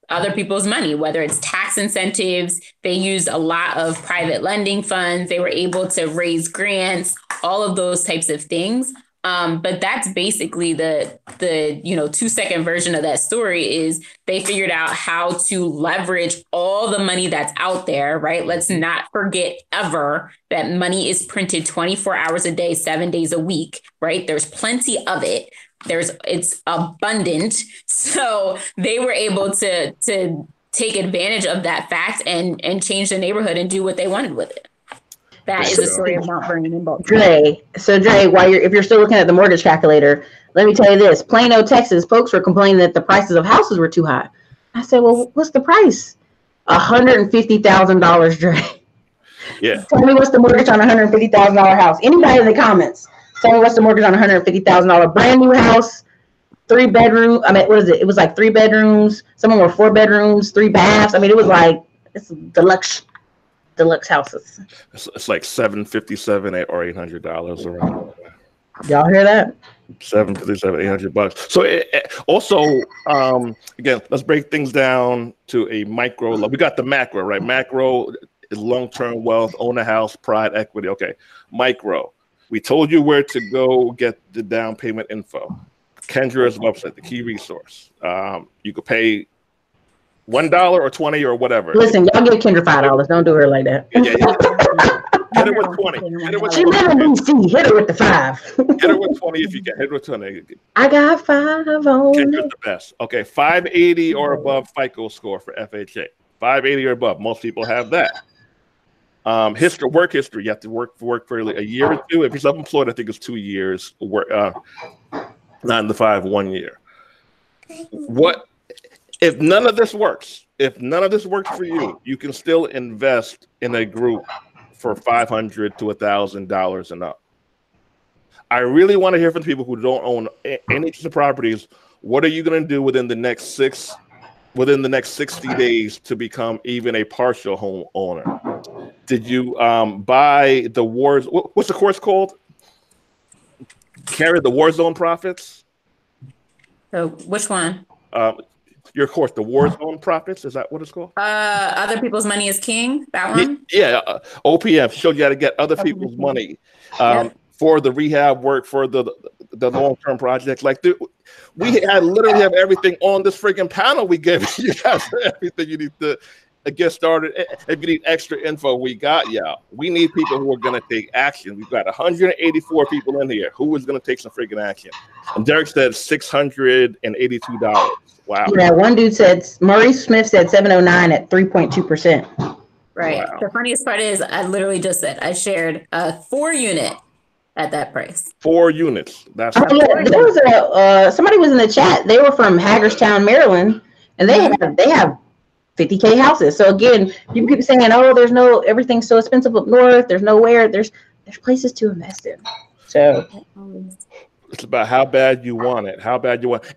other people's money, whether it's tax incentives. They used a lot of private lending funds. They were able to raise grants, all of those types of things. But that's basically the 2-second version of that story is they figured out how to leverage all the money that's out there, right? Let's not forget ever that money is printed 24 hours a day, 7 days a week, right? There's plenty of it. It's abundant. So they were able to take advantage of that fact and change the neighborhood and do what they wanted with it. That is the story of Mount Vernon and Baltimore. Dre, if you're still looking at the mortgage calculator, let me tell you this. Plano, Texas, folks were complaining that the prices of houses were too high. I said, well, what's the price? $150,000, Dre. Yeah. Tell me what's the mortgage on a $150,000 house. Anybody in the comments, tell me what's the mortgage on a $150,000 brand new house 3-bedroom. I mean, what is it? It was like 3 bedrooms. Some of them were 4 bedrooms, 3 baths. I mean, it was like it's deluxe houses. It's like $757 or $800 around. Y'all hear that? $757, $800. So also, again, let's break things down to a micro level. We got the macro, right? Macro is long-term wealth, own a house, pride, equity. Okay, micro. We told you where to go get the down payment info. Kendra's website, the Key Resource. You could pay $1 or $20 or whatever. Listen, y'all give Kendra $5. Don't do her like that. Yeah. Hit her with 20. She live in DC. Hit her with the 5. Hit her with 20 if you can. Hit her with 20. I got 5 on. Kendra's the best. Okay, 580 or above FICO score for FHA. 580 or above. Most people have that. Work history. You have to work for a year or 2. If you're self-employed, I think it's 2 years. 9 to 5, 1 year. What if none of this works? If none of this works for you, you can still invest in a group for $500 to $1,000 and up. I really want to hear from people who don't own any of the properties. What are you going to do within the next 60 days to become even a partial home owner? Did you buy the wars? What's the course called? Carry the War Zone Profits. So which one? Your course, the War Zone Profits. Is that what it's called? Other people's money is king. That one. Yeah. OPM showed you how to get other people's money for the rehab work, for the long-term projects. Like we literally have everything on this freaking panel. We gave you guys everything you need to get started. If you need extra info, we got y'all. We need people who are going to take action. We've got 184 people in here. Who is going to take some freaking action? And Derek said $682. Wow. Yeah, one dude said, Maurice Smith said 709 at 3.2%. Right. Wow. The funniest part is I literally just said I shared a 4-unit at that price. 4 units. That's there was somebody was in the chat. They were from Hagerstown, Maryland, and they have 50K houses. So again, people keep saying, "Oh, everything's so expensive up north. There's nowhere. There's places to invest in." So it's about how bad you want it,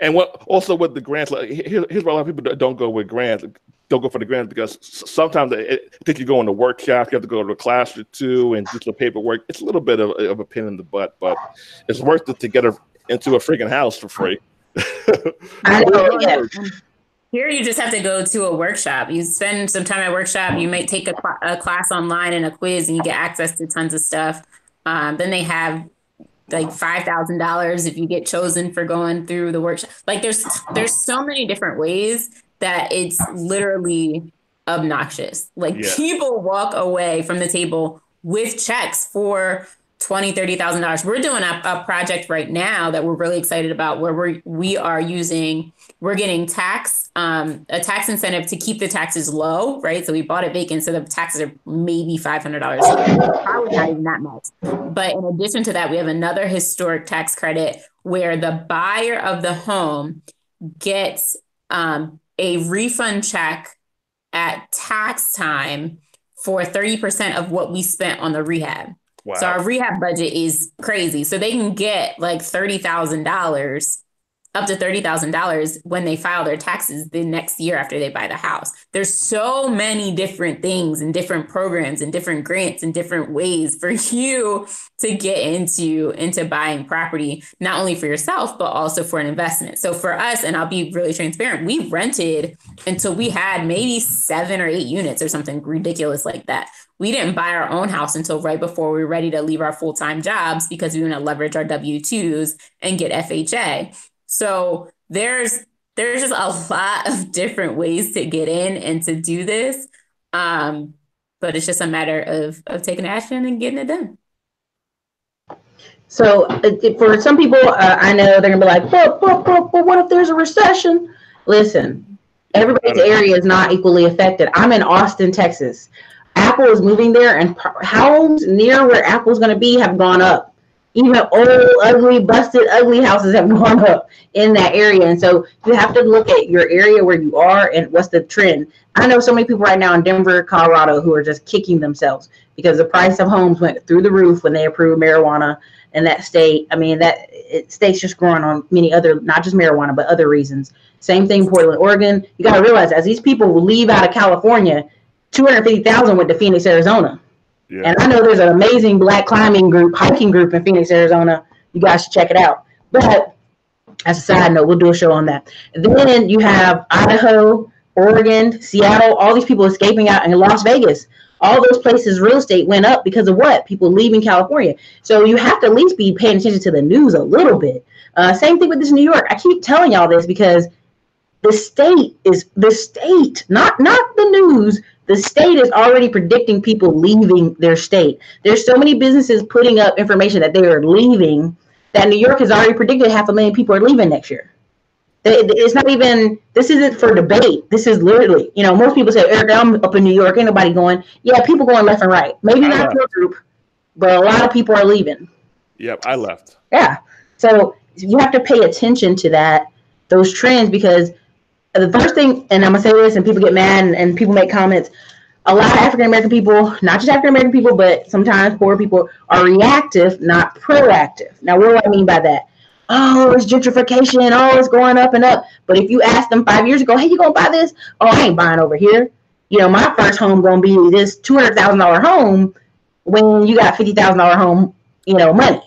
and what also with the grants. Like, here's why a lot of people don't go with grants. Don't go for the grants because sometimes I think you go in the workshop, you have to go to a class or 2 and do some paperwork. It's a little bit of a pain in the butt, but it's worth it to get into a freaking house for free. I know. Yeah. Here, you just have to go to a workshop. You spend some time at a workshop. You might take a class online and a quiz, and you get access to tons of stuff. Then they have like $5,000 if you get chosen for going through the workshop. Like there's so many different ways that it's literally obnoxious. Like people walk away from the table with checks for $20,000, $30,000. We're doing a project right now that we're really excited about where we're getting a tax incentive to keep the taxes low, right? So we bought it vacant, so the taxes are maybe $500, probably not even that much. But in addition to that, we have another historic tax credit where the buyer of the home gets a refund check at tax time for 30% of what we spent on the rehab. Wow. So our rehab budget is crazy. So they can get like $30,000, up to $30,000 when they file their taxes the next year after they buy the house. There's so many different things and different programs and different grants and different ways for you to get into buying property, not only for yourself, but also for an investment. So for us, and I'll be really transparent, we rented until we had maybe 7 or 8 units or something ridiculous like that. We didn't buy our own house until right before we were ready to leave our full-time jobs because we want to leverage our W-2s and get FHA. So there's just a lot of different ways to get in and to do this. But it's just a matter of taking action and getting it done. So for some people, I know they're gonna be like, but what if there's a recession? Listen, everybody's area is not equally affected. I'm in Austin, Texas. Apple is moving there, and homes near where Apple's going to be have gone up Even old, ugly, busted, ugly houses have gone up in that area. And so you have to look at your area where you are and what's the trend. I know so many people right now in Denver, Colorado, who are just kicking themselves because the price of homes went through the roof when they approved marijuana in that state. I mean, state's just growing on many other, not just marijuana, but other reasons. Same thing, Portland, Oregon. You got to realize, as these people will leave out of California, 250,000 went to Phoenix, Arizona. Yeah. And I know there's an amazing black hiking group in Phoenix, Arizona. You guys should check it out. But as a side note, we'll do a show on that. Then you have Idaho, Oregon, Seattle, all these people escaping out, and Las Vegas. All those places, real estate went up because of what? People leaving California. So you have to at least be paying attention to the news a little bit. Same thing with this New York. I keep telling y'all this because the state, not the news. The state is already predicting people leaving their state. There's so many businesses putting up information that they are leaving that New York has already predicted 500,000 people are leaving next year. It's not even, this isn't for debate. This is literally, most people say, Eric, I'm up in New York. Ain't nobody going. Yeah, people going left and right. Maybe not your group, but a lot of people are leaving. Yep, I left. Yeah. So you have to pay attention to those trends, because the first thing, and I'm going to say this and people get mad and people make comments, a lot of African-American people, not just African-American people, but sometimes poor people, are reactive, not proactive. Now, what do I mean by that? Oh, it's gentrification. Oh, it's going up and up. But if you ask them 5 years ago, hey, you going to buy this? Oh, I ain't buying over here. My first home going to be this $200,000 home when you got $50,000 home, money.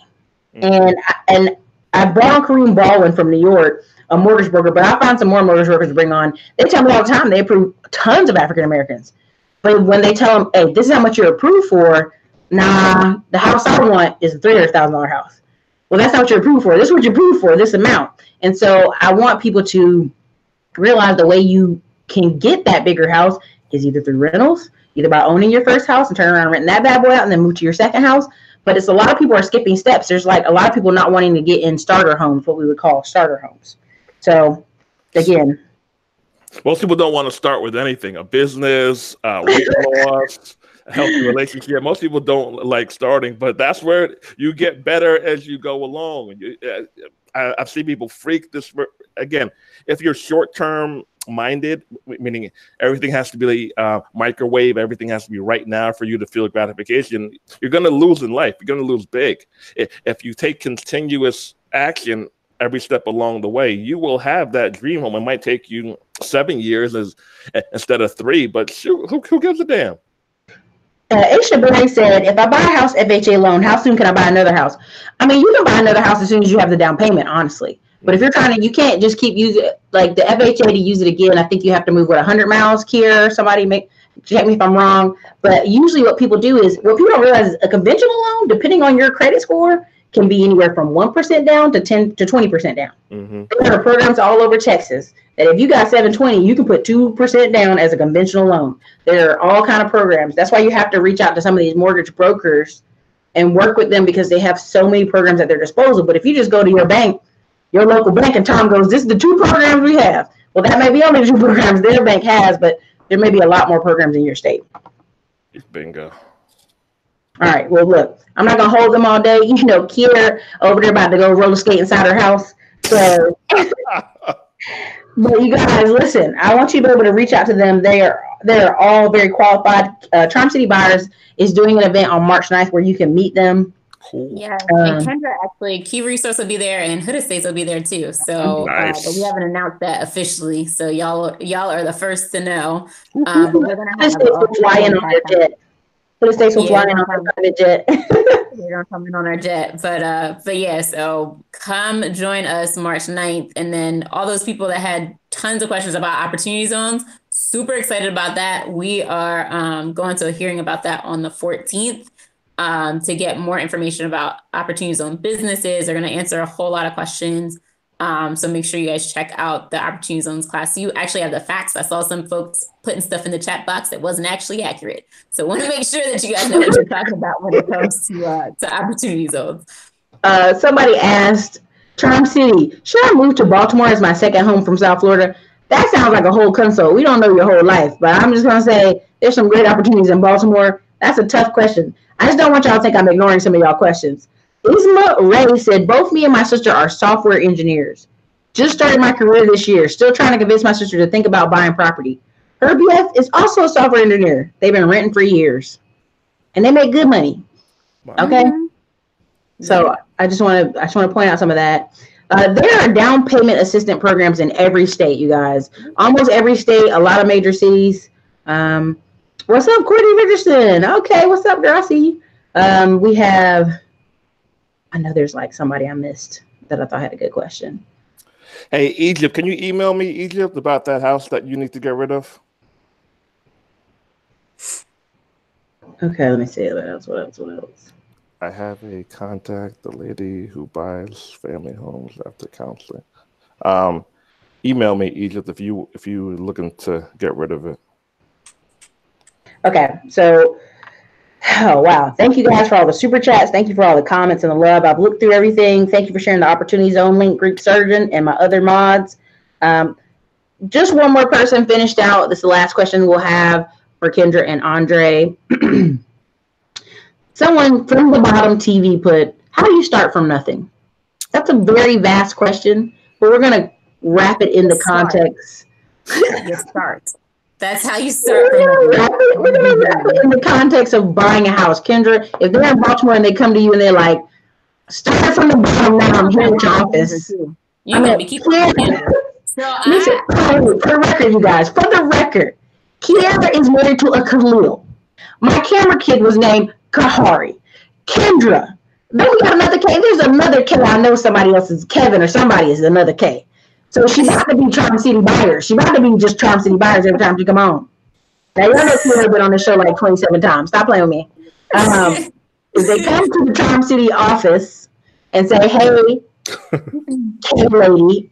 Mm-hmm. And I brought on Kareem Baldwin from New York, a mortgage broker, but I found some more mortgage brokers to bring on. They tell me all the time they approve tons of African Americans. But when they tell them, hey, this is how much you're approved for, nah, the house I want is a $300,000 house. Well, that's not what you're approved for. This is what you're approved for, this amount. And so I want people to realize the way you can get that bigger house is either through rentals, either by owning your first house and turn around and renting that bad boy out and then move to your second house. But it's a lot of people are skipping steps. There's like a lot of people not wanting to get in starter homes, what we would call starter homes. So, again, most people don't want to start with anything, a business, weight loss, a healthy relationship. Most people don't like starting, but that's where you get better as you go along. I've seen people freak this. Again, if you're short-term minded, meaning everything has to be microwave, everything has to be right now for you to feel gratification, you're going to lose in life. You're going to lose big. If you take continuous action every step along the way, you will have that dream home. It might take you 7 years instead of 3, but shoot, who gives a damn? Aisha Berry said, if I buy a house FHA loan, how soon can I buy another house? I mean, you can buy another house as soon as you have the down payment, honestly. But if you're you can't just keep using like the FHA to use it again. I think you have to move 100 miles, Kier. Somebody check me if I'm wrong. But usually what people do is, what people don't realize is a conventional loan, depending on your credit score, can be anywhere from 1% down to 10 to 20% down. Mm-hmm. There are programs all over Texas that if you got 720, you can put 2% down as a conventional loan. There are all kind of programs. That's why you have to reach out to some of these mortgage brokers and work with them, because they have so many programs at their disposal. But if you just go to your bank, your local bank, and Tom goes, this is the 2 programs we have. Well, that may be only the 2 programs their bank has, but there may be a lot more programs in your state. Bingo. All right. Well, look, I'm not going to hold them all day. Kier over there about to go roller skate inside her house. So, but you guys, listen, I want you to be able to reach out to them. They're all very qualified. Charm City Buyers is doing an event on March 9th where you can meet them. Cool. Yeah, and Kendra, actually, Key Resource will be there, and Hood Estates will be there too. So, nice. But we haven't announced that officially, so y'all are the first to know. But we're gonna have flying on their jet. Hood Estates will fly in on their jet. They don't come in on our jet, but yeah. So come join us March 9th, and then all those people that had tons of questions about opportunity zones, super excited about that. We are going to a hearing about that on the 14th. To get more information about opportunity zone businesses. They're going to answer a whole lot of questions. So make sure you guys check out the opportunity zones class. You actually have the facts. I saw some folks putting stuff in the chat box that wasn't actually accurate. So want to make sure that you guys know what you're talking about when it comes to opportunity zones. Somebody asked, Charm City, should I move to Baltimore as my second home from South Florida? That sounds like a whole consult. We don't know your whole life, but I'm just going to say there's some great opportunities in Baltimore. That's a tough question. I just don't want y'all to think I'm ignoring some of y'all questions. Isma Ray said, both me and my sister are software engineers. Just started my career this year. Still trying to convince my sister to think about buying property. Her BF is also a software engineer. They've been renting for years. And they make good money. Okay? So I just want to point out some of that. There are down payment assistance programs in every state, you guys. Almost every state, a lot of major cities. What's up, Courtney Richardson? Okay, what's up, girl? I see you. We have, I know there's like somebody I missed that I thought had a good question. Hey, Egypt, can you email me, Egypt, about that house that you need to get rid of? Okay, let me see. What else? I have a contact, the lady who buys family homes after counseling. Email me, Egypt, if you're looking to get rid of it. Okay, so, oh, wow. Thank you guys for all the super chats. Thank you for all the comments and the love. I've looked through everything. Thank you for sharing the Opportunity Zone link, Greek Surgeon, and my other mods. Just one more person finished out. This is the last question we'll have for Kendra and Andre. Someone from the bottom TV put, how do you start from nothing? That's a very vast question, but we're going to wrap it in the context. You start. That's how you start. We're going to wrap it in the context of buying a house. Kendra, if they're in Baltimore and they come to you and they're like, start from the bottom now, I'm here at your office. You know me, keep listen, for the record, you guys, for the record, Kyara is married to a Khalil. My camera kid was named Kahari. Kendra. Then we got another K. There's another K. I know somebody else is Kevin or somebody is another K. So she's about to be Charm City Buyers. She's about to be just Charm City Buyers every time she come on. Now, y'all know Kyara been on the show like 27 times. Stop playing with me. If they come to the Charm City office and say, hey, K lady,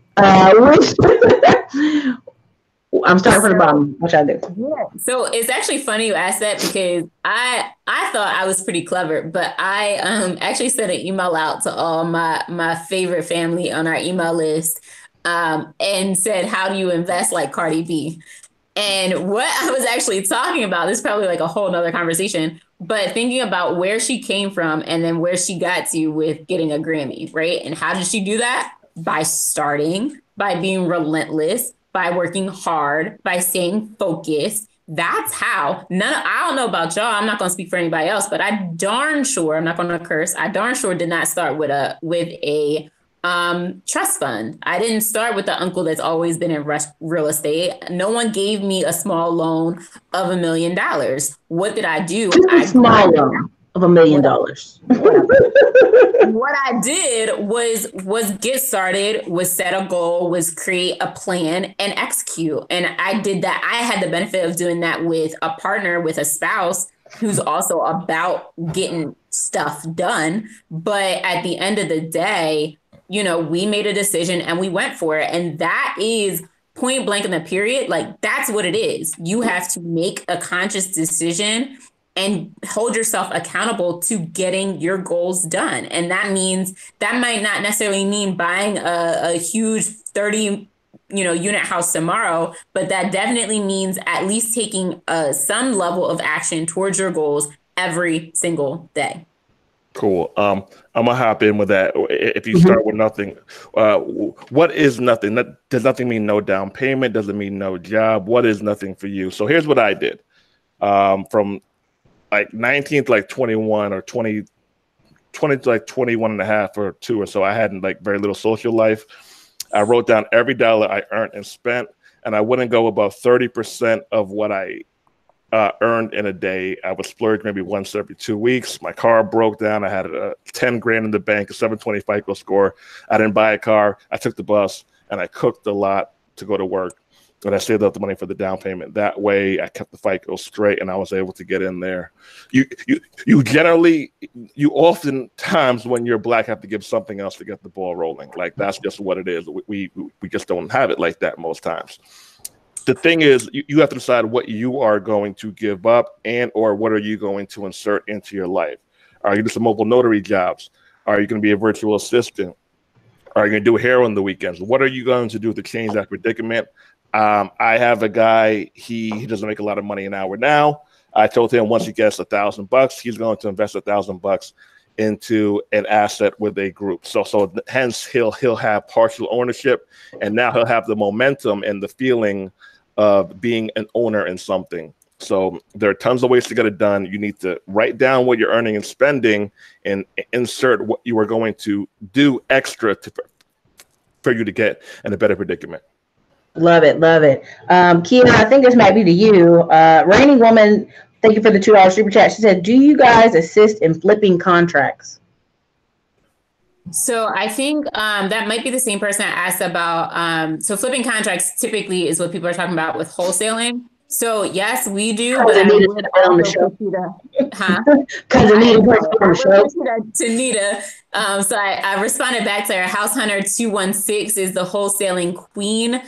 I'm starting from the bottom. What y'all do? Yeah. So it's actually funny you asked that because I thought I was pretty clever, but I actually sent an email out to all my favorite family on our email list and said, how do you invest like Cardi B? And what I was actually talking about, this is probably like a whole nother conversation, but thinking about where she came from and then where she got to with getting a Grammy, right? And how did she do that? By starting, by being relentless, by working hard, by staying focused. That's how. I don't know about y'all. I'm not going to speak for anybody else, but I darn sure, I'm not going to curse. I darn sure did not start with a trust fund. I didn't start with the uncle that's always been in real estate. No one gave me a small loan of $1 million. What did I do? A small loan of $1 million. What I did was get started, was set a goal, was create a plan and execute. And I did that. I had the benefit of doing that with a partner, with a spouse who's also about getting stuff done. But at the end of the day, you know, we made a decision and we went for it. And that is point blank in the period. Like, that's what it is. You have to make a conscious decision and hold yourself accountable to getting your goals done. And that means that might not necessarily mean buying a huge 30 unit house tomorrow, but that definitely means at least taking some level of action towards your goals every single day. Cool. I'm gonna hop in with that. If you start with nothing, what is nothing? Does nothing mean no down payment? Doesn't mean no job. What is nothing for you? So here's what I did. From like 19 to like 21 or 20 to like 21 and a half or 2 or so, I had like very little social life. I wrote down every dollar I earned and spent, and I wouldn't go above 30% of what I earned in a day. I would splurge maybe once every 2 weeks. My car broke down. I had 10 grand in the bank, a 720 FICO score. I didn't buy a car. I took the bus and I cooked a lot to go to work. And I saved up the money for the down payment. That way I kept the FICO straight and I was able to get in there. You oftentimes when you're Black have to give something else to get the ball rolling. Like, that's just what it is. We just don't have it like that most times. The thing is, you have to decide what you are going to give up and or what are you going to insert into your life. Are you going to do some mobile notary jobs? Are you going to be a virtual assistant? Are you going to do hair on the weekends? What are you going to do to change that predicament? I have a guy, he doesn't make a lot of money an hour now. I told him once he gets $1,000, he's going to invest $1,000 into an asset with a group. So hence he'll have partial ownership, and now he'll have the momentum and the feeling of being an owner in something. So there are tons of ways to get it done. You need to write down what you're earning and spending and insert what you are going to do extra for you to get in a better predicament. Love it. Love it. Kia, I think this might be to you. Reigning Woman, thank you for the $2 super chat. She said, do you guys assist in flipping contracts? So I think that might be the same person that asked about, so flipping contracts typically is what people are talking about with wholesaling. So yes, we do. But I would also put you to Nita. So I responded back to her. House Hunter 216 is the wholesaling queen.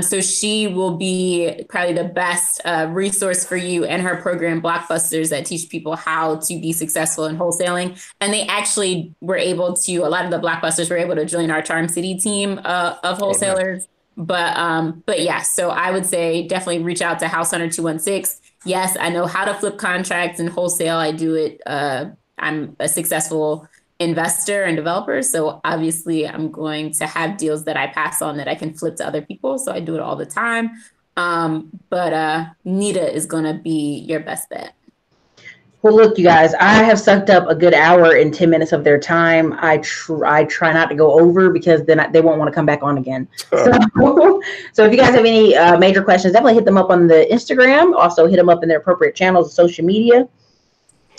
So she will be probably the best resource for you and her program Blockbusters that teach people how to be successful in wholesaling. And they actually were able to, a lot of the Blockbusters were able to join our Charm City team of wholesalers. But yeah, so I would say definitely reach out to House Hunter 216. Yes, I know how to flip contracts and wholesale. I do it. I'm a successful investor and developer. So obviously I'm going to have deals that I pass on that I can flip to other people. So I do it all the time. But Nita is going to be your best bet. Well, look, you guys, I have sucked up a good hour and 10 minutes of their time. I try not to go over because then they won't want to come back on again. So if you guys have any major questions, definitely hit them up on the Instagram. Also hit them up in their appropriate channels of social media.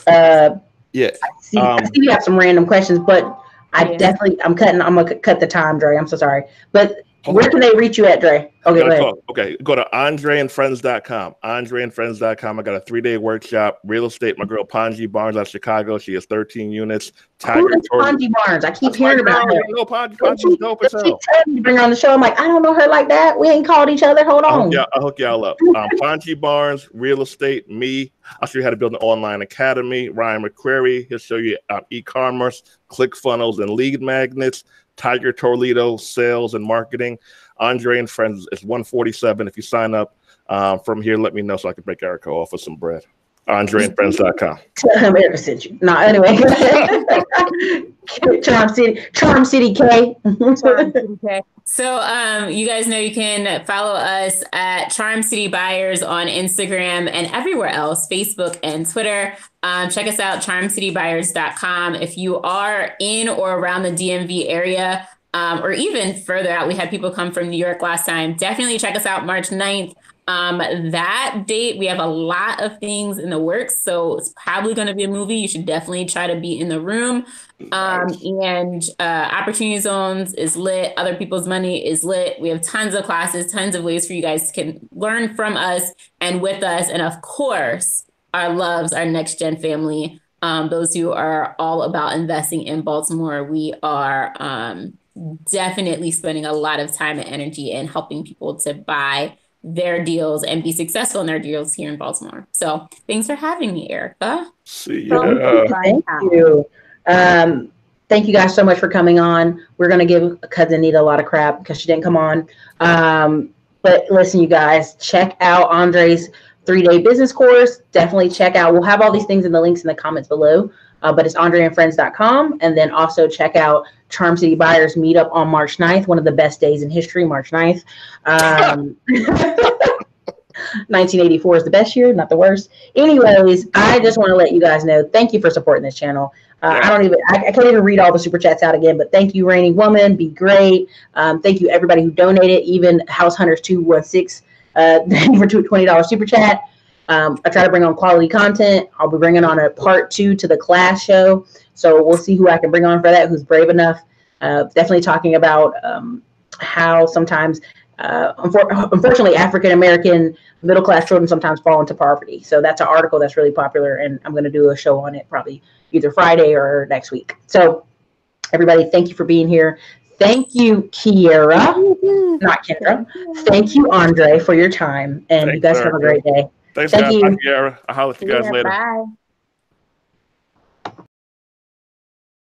Yeah. I see you have some random questions, but I'm going to cut the time, Dre. I'm so sorry. But where can they reach you at, Dre? Okay, go ahead. Okay, go to andreandfriends.com. andreandfriends.com. I got a 3-day workshop. Real estate. My girl Ponji Barnes out of Chicago. She has 13 units. Ponji Barnes? I keep hearing about her. Ponji's dope as hell. She told me to bring her on the show. I'm like, I don't know her like that. We ain't called each other. Hold on. I'll hook y'all up. Ponji Barnes, real estate. Me. I'll show you how to build an online academy. Ryan McQuarrie. He'll show you e-commerce, ClickFunnels, and lead magnets. Tiger Toledo, sales and marketing. Andre and Friends is 147. If you sign up from here, let me know so I can break Erica off with some bread. AndreandFriends.com. Erica sent you. No, anyway. Charm City K. So you guys know you can follow us at Charm City Buyers on Instagram and everywhere else, Facebook and Twitter. Check us out, charmcitybuyers.com. If you are in or around the DMV area, or even further out, we had people come from New York last time. Definitely check us out March 9th. That date, we have a lot of things in the works, so it's probably going to be a movie. You should definitely try to be in the room. And Opportunity Zones is lit. Other People's Money is lit. We have tons of classes, tons of ways for you guys to learn from us and with us. And of course, our loves, our next gen family, those who are all about investing in Baltimore. We are definitely spending a lot of time and energy in helping people to buy their deals and be successful in their deals here in Baltimore. So thanks for having me, Erica. See ya. Thank you. Thank you guys so much for coming on. We're going to give Cousin Nita a lot of crap because she didn't come on. But listen, you guys, check out Andre's 3-day business course. Definitely check out. We'll have all these things in the links in the comments below. But it's andreandfriends.com. And then also check out Charm City Buyers Meetup on March 9th, one of the best days in history, March 9th. 1984 is the best year, not the worst. Anyways, I just want to let you guys know, thank you for supporting this channel. I can't even read all the super chats out again, but thank you, Reigning Woman. Be great. Thank you, everybody who donated, even House Hunters 216 for $20 super chat. I try to bring on quality content. I'll be bringing on a part 2 to the class show. So we'll see who I can bring on for that, who's brave enough. Definitely talking about how sometimes, unfortunately, African-American middle-class children sometimes fall into poverty. So that's an article that's really popular, and I'm going to do a show on it probably either Friday or next week. So everybody, thank you for being here. Thank you, Kyara, not Kendra. Thank you, Andre, for your time. And you guys have a great day. Thanks, guys. Kyara. I'll holler at you guys later. Bye.